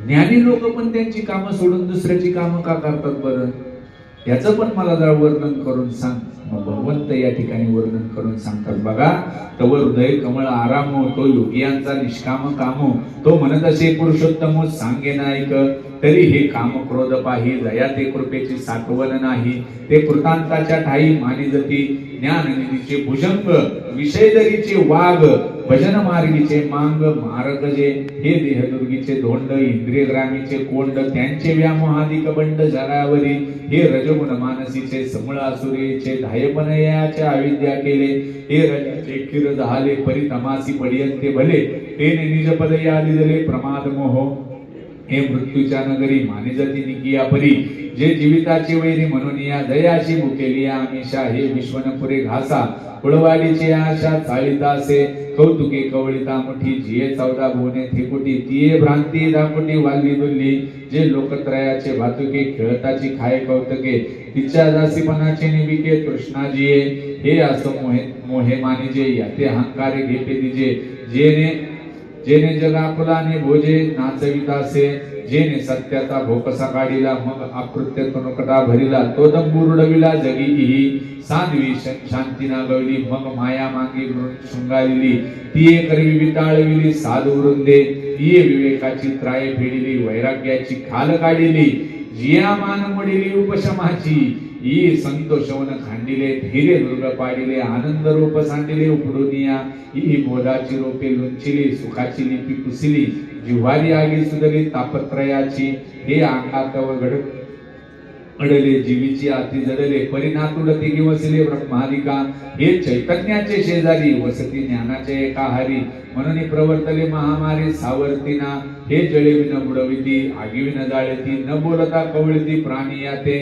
ज्ञानी लोक पण त्यांची कामं सोडून दुसऱ्याची कामं का करतात बरं याचं पण मला जरा वर्णन करून सांग. मग भगवंत या ठिकाणी वर्णन करून सांगतात बघा तव हृदय कमळ आरामो तो योगियांचा निष्काम कामो तो म्हणत असे पुरुषोत्तम सांगे नायक तरी हे काम क्रोध पाही दया ते कृपेची साठवण नाही ते कृतांताच्या ठाई मानिजती ज्ञान निधीचे भुजंग विषयदरीचे वाघ भजन मार्गीचे मांग मार्ग जे हे देहदुर्गीचे धोंड इंद्रिय ग्रामीचे कोंड त्यांचे व्यामोहादिक बंड जगावरी हे रजगुण मानसीचे समूळ असुरीचे धायपनयाचे अविद्या केले हे रजाचे किर झाले परितमासी पडियंते भले तेने निज पद यादी दिले प्रमाद मोह हे मृत्यूच्या नगरी मानिजती निकिया परी जे जीविताची वैरी म्हणून या दयाची भुकेली आमिषा हे विश्वनपुरे घासा कुळवाडीची आशा चाळीतासे कौतुके कवळिता मुठी जिये 14 भुवने थिकुटी तिये भ्रांती दाकुटी वाल्ली दुल्ली जे लोकत्रयाचे भातुके खेळताची खाय कौतके तिच्या दासीपणाचे निविके तृष्णाजिये हे असं मोहे मानिजे याते अहंकारे घेपे दिजे जेने जगाकुलाने भोजे नाचवितासे जेने सत्याचा भोकसा काढिला मग अकृत्य तनुकटा भरिला तो दंबुरडविला जगीही साध्वी शांती नागवली मग माया मांगी शृंगारिली ती करवी विटाळविली साधू वृंदे ती विवेकाची त्राय फेडिली वैराग्याची खाल काढिली जिया मान मोडिली उपशमाची ई संतोषवन खांडिले धीरे दुर्ग पाडिले आनंद रूप सांडिले उपडुनिया ही बोधाची रोपे लुंचिली सुखाची लिपी पुसिली जिव्हारी आगी सुदली तापत्रयाची हे अंगात घड अडले जीवीची आती जडले परिणातुडते किंवसिले ब्रह्मादिका हे चैतन्याचे शेजारी वसती ज्ञानाचे एकाहारी म्हणून प्रवर्तले महामारी सावर्तीना हे जळे विन बुडविती आगी विन जाळती न बोलता कवळती प्राणी याते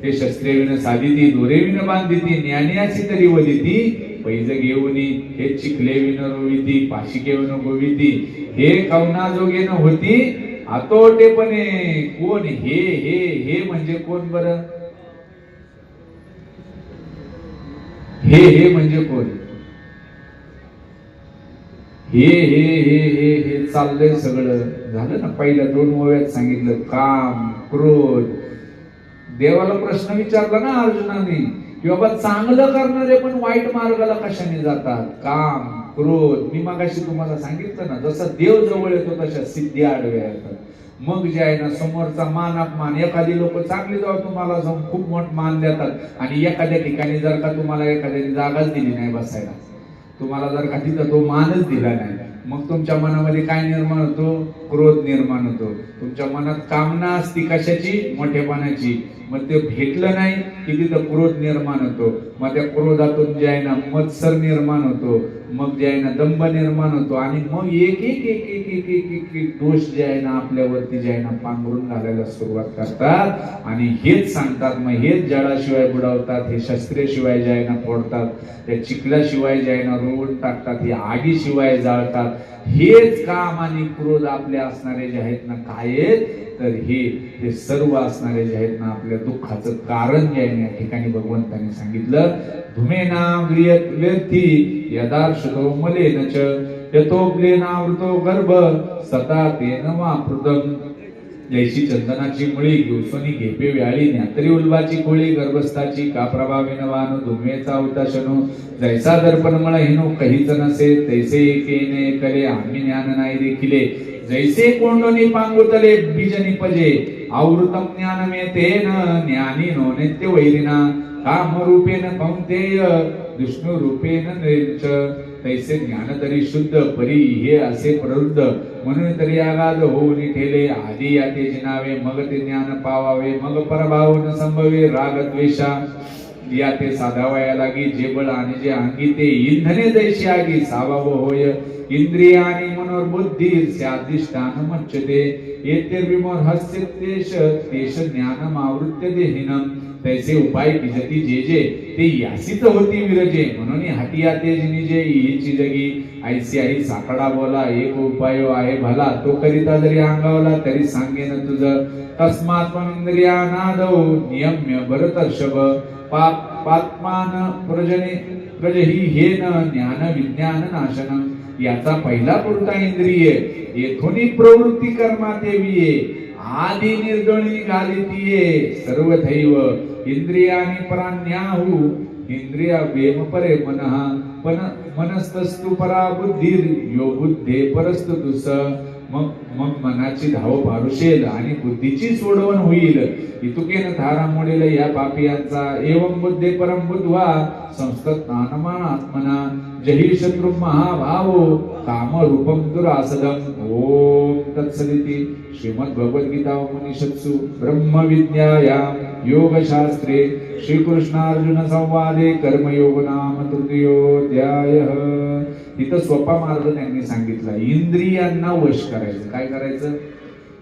हे शस्त्रे विन साधिती दोरे विन बांधिती ज्ञानियाची तरी वदिती पैज घेऊनी हे चिखले विन रोविती पाशिके विन गोविती हे कवना जोगे न होती आतोटेपणे कोण हे हे हे म्हणजे कोण बर हे हे म्हणजे कोण हे हे हे हे हे चाललंय सगळं झालं ना पहिल्या 2 ओव्यात सांगितलं काम क्रोध देवाला प्रश्न विचारला ना अर्जुनाने की बाबा चांगलं करणारे पण वाईट मार्गाला कशाने जातात काम क्रोध मी मगाशी तुम्हाला सांगितलं ना जसं देव जवळ येतो तशा सिद्धी आडव्या येतात मग जे आहे ना समोरचा मान अपमान एखादी लोक चांगली जाऊ तुम्हाला जाऊन खूप मोठ मान देतात आणि एखाद्या ठिकाणी जर का तुम्हाला एखाद्याने जागाच दिली नाही बसायला तुम्हाला जर का तिथं तो मानच दिला नाही मग तुमच्या मनामध्ये काय निर्माण होतो क्रोध निर्माण होतो तुमच्या मनात कामना असती कशाची मोठेपणाची मग ते भेटलं नाही की तिथं क्रोध निर्माण होतो मग त्या क्रोधातून जे आहे ना मत्सर निर्माण होतो मग जे आहे ना दंभ निर्माण होतो आणि मग एक एक एक एक एक एक एक एक दोष जे आहे ना आपल्यावरती जे आहे ना पांघरून घालायला सुरुवात करतात आणि हेच सांगतात मग हेच जळाशिवाय बुडवतात हे शस्त्रेशिवाय जे आहे ना फोडतात त्या चिखल्याशिवाय जे आहे ना रोवून टाकतात हे आगीशिवाय जाळतात हेच काम आणि क्रोध आपले असणारे जे आहेत ना काय तर हे सर्व असणारे जे आहेत ना आपल्या दुःखाचं कारण जे आहे या ठिकाणी भगवंतांनी सांगितलं धुमेना व्यर्थी यदार्शतो मलेन च यतोब्लेनावृतो गर्भ सता तेन वापृतम जैशी चंदनाची मुळी घेऊसोनी घेपे व्याळी न्यातरी उल्बाची कोळी गर्भस्थाची का प्रभावेन वानो धुमेचा उताशनो जैसा दर्पण मळ हिनो कहीच नसे तैसे एकेने करे आम्ही ज्ञान नाही देखिले जैसे कोंडोनी पांगुतले बीज निपजे आवृतम ज्ञान मे तेन ज्ञानी नो नित्य वैरिना काम रूपेन कौंतेय विष्णु रूपेन नृच तैसे ज्ञान तरी शुद्ध परी हे असे प्रवृद्ध म्हणून तरी आगाध होऊन ठेले आधी याते जिनावे मग ते ज्ञान पावावे मग परभाव न संभवे राग द्वेषा या ते साधावया लागी जे बळ आणि जे अंगी ते इंधने जैशी आगी सावाव होय इंद्रिय आणि मनोर बुद्धी स्यादिष्टान मच्यते येते विमोर हस्य तेश ज्ञानम आवृत्य देहिनम तैसे उपाय किजती जे जे ते यासित होती विरजे म्हणून हटिया ते जिनिजे हीची जगी ऐसी आई साकडा बोला एक उपाय आहे भला तो करिता जरी अंगावला तरी सांगेन तुझ तस्मात् इंद्रियानादौ नियम्य भरतर्षभ पात्मान प्रजही हेन ज्ञान विज्ञान नाशनम याचा पहिला पुरता इंद्रिय येथोनी प्रवृत्ती कर्मात येविये आदि निर्दोणी घालितीये सर्वथैव इंद्रियानि परान्याहु इंद्रिया वेम परे मनः मनस्तस्तु परा बुद्धिर यो बुद्धे परस्तु दुस मग मग मनाची धाव पारुशेल आणि बुद्धीची सोडवण होईल. इतुकेन थारा मोडेल या पापियांचा एवं बुद्धे परम बुद्ध्वा संस्तत्नानमा आत्मना जही शत्रु महाभावो काम रूपम दुरासदम. ओम तत्सदिति श्रीमद् भगवद्गीता उपनिषत्सु ब्रह्म विद्यायां योगशास्त्रे श्रीकृष्णार्जुन संवादे कर्मयोग नाम तृतीयोऽध्यायः. इथं सोपा मार्ग त्यांनी सांगितला. इंद्रियांना वश करायचं. काय करायचं?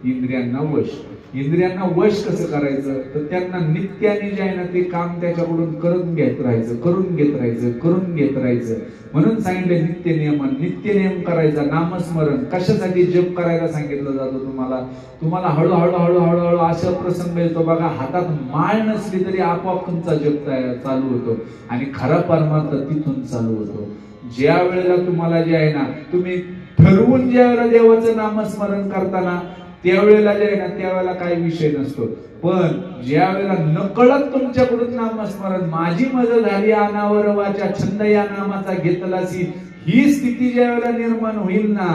इंद्रियांना वश. इंद्रियांना वश कसं करायचं? तर त्यांना नित्याने जे आहे ना ते काम त्याच्याकडून करून घेत राहायचं, करून घेत राहायचं, करून घेत राहायचं. म्हणून सांगितलं नित्य नियमन. नित्य नियम करायचा. नामस्मरण कशासाठी जप करायला सांगितलं जातं तुम्हाला? तुम्हाला हळूहळू हळूहळू हळू असा प्रसंग येतो बघा, हातात माळ नसली तरी आपोआप तुमचा जप चालू होतो आणि खरा परमार्थ तिथून चालू होतो. ज्या वेळेला तुम्हाला जे आहे ना तुम्ही ठरवून ज्या वेळेला देवाचं नामस्मरण करताना त्यावेळेला जे आहे ना त्यावेळेला काही विषय नसतो. पण ज्या वेळेला नकळत तुमच्याकडून नामस्मरण माझी मदत झाली अनावर वाचा छंद या नामाचा घेतलासी ही स्थिती ज्या वेळेला निर्माण होईल ना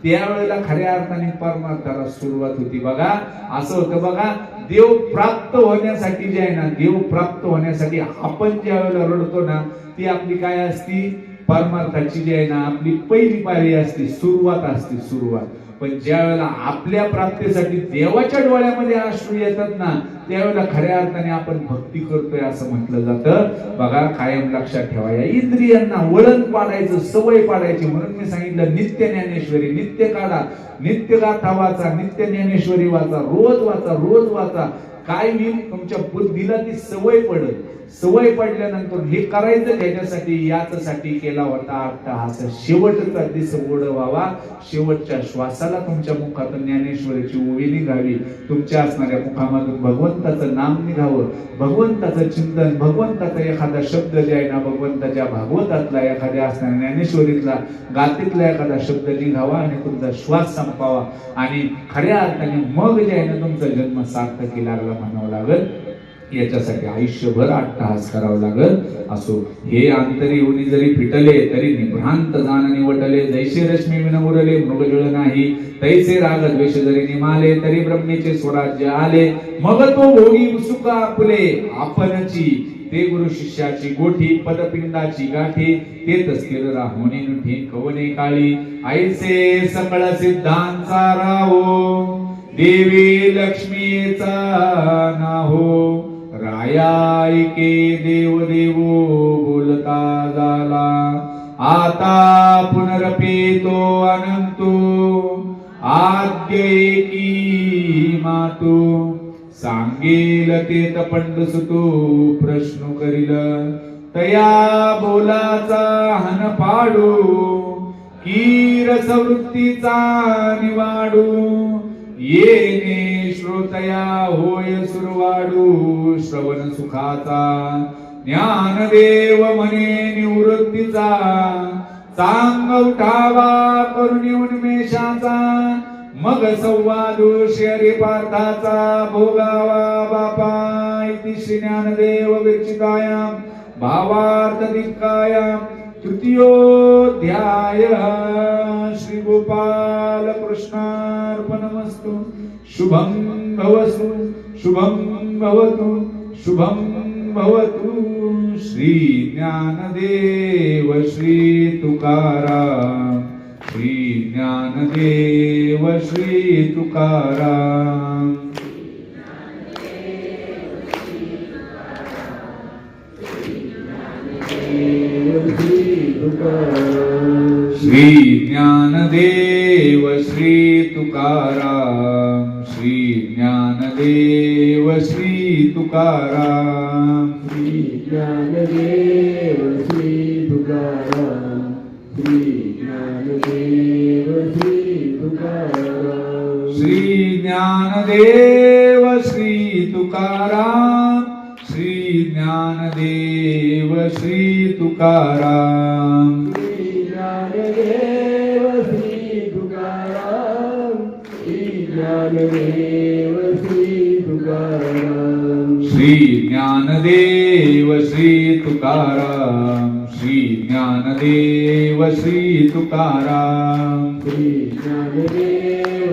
त्यावेळेला खऱ्या अर्थाने परमार्थाला सुरुवात होती. बघा असं होतं बघा, देव प्राप्त होण्यासाठी जे आहे ना देव प्राप्त होण्यासाठी आपण ज्या वेळेला रडतो ना ती आपली काय असती? परमार्थाची जी आहे ना आपली पहिली पायरी असते, सुरुवात असते, सुरुवात. पण ज्या वेळेला आपल्या प्राप्तीसाठी देवाच्या डोळ्यामध्ये अश्रू येतात ना त्यावेळेला खऱ्या अर्थाने आपण भक्ती करतोय असं म्हटलं जातं. बघा कायम लक्षात ठेवा, या इंद्रियांना वळण पाडायचं, सवय पाडायची. म्हणून मी सांगितलं नित्य ज्ञानेश्वरी नित्य काढा, नित्य गाथा वाचा, नित्य ज्ञानेश्वरी वाचा, रोज वाचा, रोज वाचा. काय होईल? तुमच्या बुद्धीला ती सवय पडेल. सवय पडल्यानंतर हे करायचं त्याच्यासाठी याच्यासाठी केला होता अट्टहास. शेवटचा दिस ओढ व्हावा, शेवटच्या श्वासाला तुमच्या मुखातून ज्ञानेश्वरीची ओवी निघावी, तुमच्या असणाऱ्या मुखामधून भगवंताचं नाम निघावं, भगवंताचं चिंतन, भगवंताचा एखादा शब्द जे आहे ना भगवंताच्या भागवतातला एखाद्या असणाऱ्या ज्ञानेश्वरीतला गातीतला एखादा शब्द निघावा आणि तुमचा श्वास संपावा आणि खऱ्या अर्थाने मग जे आहे ना तुमचा जन्म सार्थकी लागला म्हणावं लागल. याच्यासाठी आयुष्यभर अट्टहास करावं लागल. असो हे अंतरी होनी जरी फिटले तरी निभ्रांत जाण निवटले, जैसे रश्मी विन उरले मृगजळ नाही, तैसे राग द्वेष जरी निमाले, तरी ब्रह्मेचे स्वराज्य आले, मग तो भोगी सुख आपुले आपणची, ते गुरु शिष्याची गोठी पदपिंडाची गाठी, ते तस्किर राहोनी नुठी कवने काळी, ऐसे सकळ सिद्धांचा राहो, देवी लक्ष्मीचा नाहो, रायायके देव देवो बोलता झाला, आता पुनरपी तो अनंतो, आद्य एकी मातू, सांगेल ते तपंड सुतो प्रश्न करील, तया बोलाचा हन पाडू, की रसवृत्तीचा निवाडू, येणे श्रोतया होय सुरवाडू, श्रवण सुखाचा ज्ञानदेव म्हणे निवृत्तीचा, चांग उठावा करुणी उन्मेषाचा, मग संवादू शरी पार्थाचा, भोगावा बापा इति श्री ज्ञानदेव विरचितायां भावार्थ दिक्कायां तृतीयोऽध्याय. श्री गोपाल कृष्णार्पणमस्तु. शुभं भवतु, शुभं भवतु, शुभं भवतु. श्री ज्ञानदेव श्री तुकाराम, श्री ज्ञानदेव श्री तुकाराम. श्री ज्ञानदेव श्री तुकाराम, श्री ज्ञानदेव श्री तुकाराम, श्री ज्ञानदेव श्री तुकाराम, श्री ज्ञानदेव श्री तुकाराम, श्री ज्ञानदेव श्री तुकाराम, श्री ज्ञानदेव श्री तुकाराम, श्री ज्ञानदेव श्री तुकाराम, श्री ज्ञानदेव श्री तुकाराम, श्री ज्ञानदेव श्री तुकाराम, श्री ज्ञानदेव श्री तुकाराम, श्री ज्ञानदेव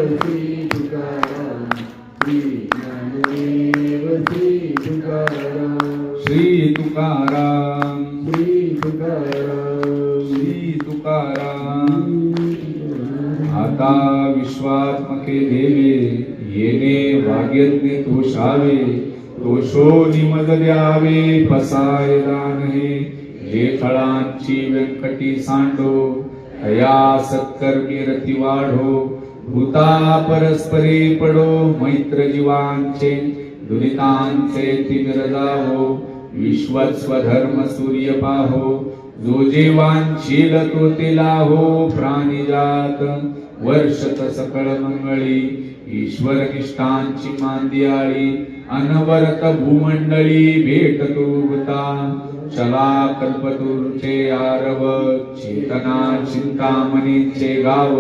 श्री तुकाराम श्री तुकाराम श्री तुकाराम आता विश्वात्मके देवे येणे वाग्यज्ञ तोषावे तोषो निमद द्यावे पसाय दान हे जे फळांची व्यंकटी सांडो तया सत्कर्मी रती वाढो भूता परस्परे पडो मैत्र जीवांचे दुरितांचे तिमिर जावो विश्वत स्वधर्म सूर्य पाहो जो जेवांशील तो ते लाहो प्राणिजात वर्षत सकळ मंगळी ईश्वर निष्ठांची मांदियाळी अनवरत भूमंडळी भेट तुरुता चला कल्पतुरुचे आरव चेतना चिंतामणीचे गाव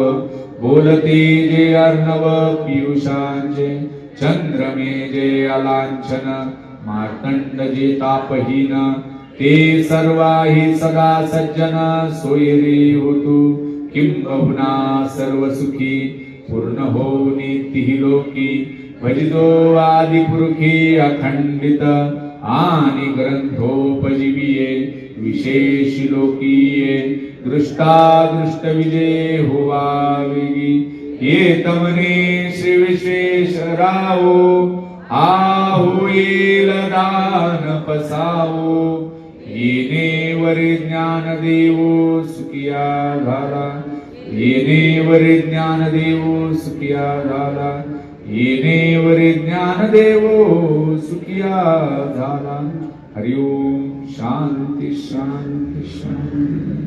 बोलते जे अर्णव पियुषांचे चंद्रमे जे अलांछन मार्तंड जे तापहीन ते सर्वाही सदा सज्जन सोयरे होतु किंबहुना सर्व सुखी पूर्ण होऊनी तिही लोकी भजितो आदिपुरुषी अखंडित आणि ग्रंथोपजीविये विशेषी लोकीये दृष्टा विजय होवा वेगी ये तमने श्री विशेष रावो हा होईल दान पसावो येणे वरे ज्ञान देवो सुखिया झाला येणे वरे ज्ञान देवो सुखिया झाला येणे वरे ज्ञान देवो सुखिया झाला हरि ओम शांती शांती शांती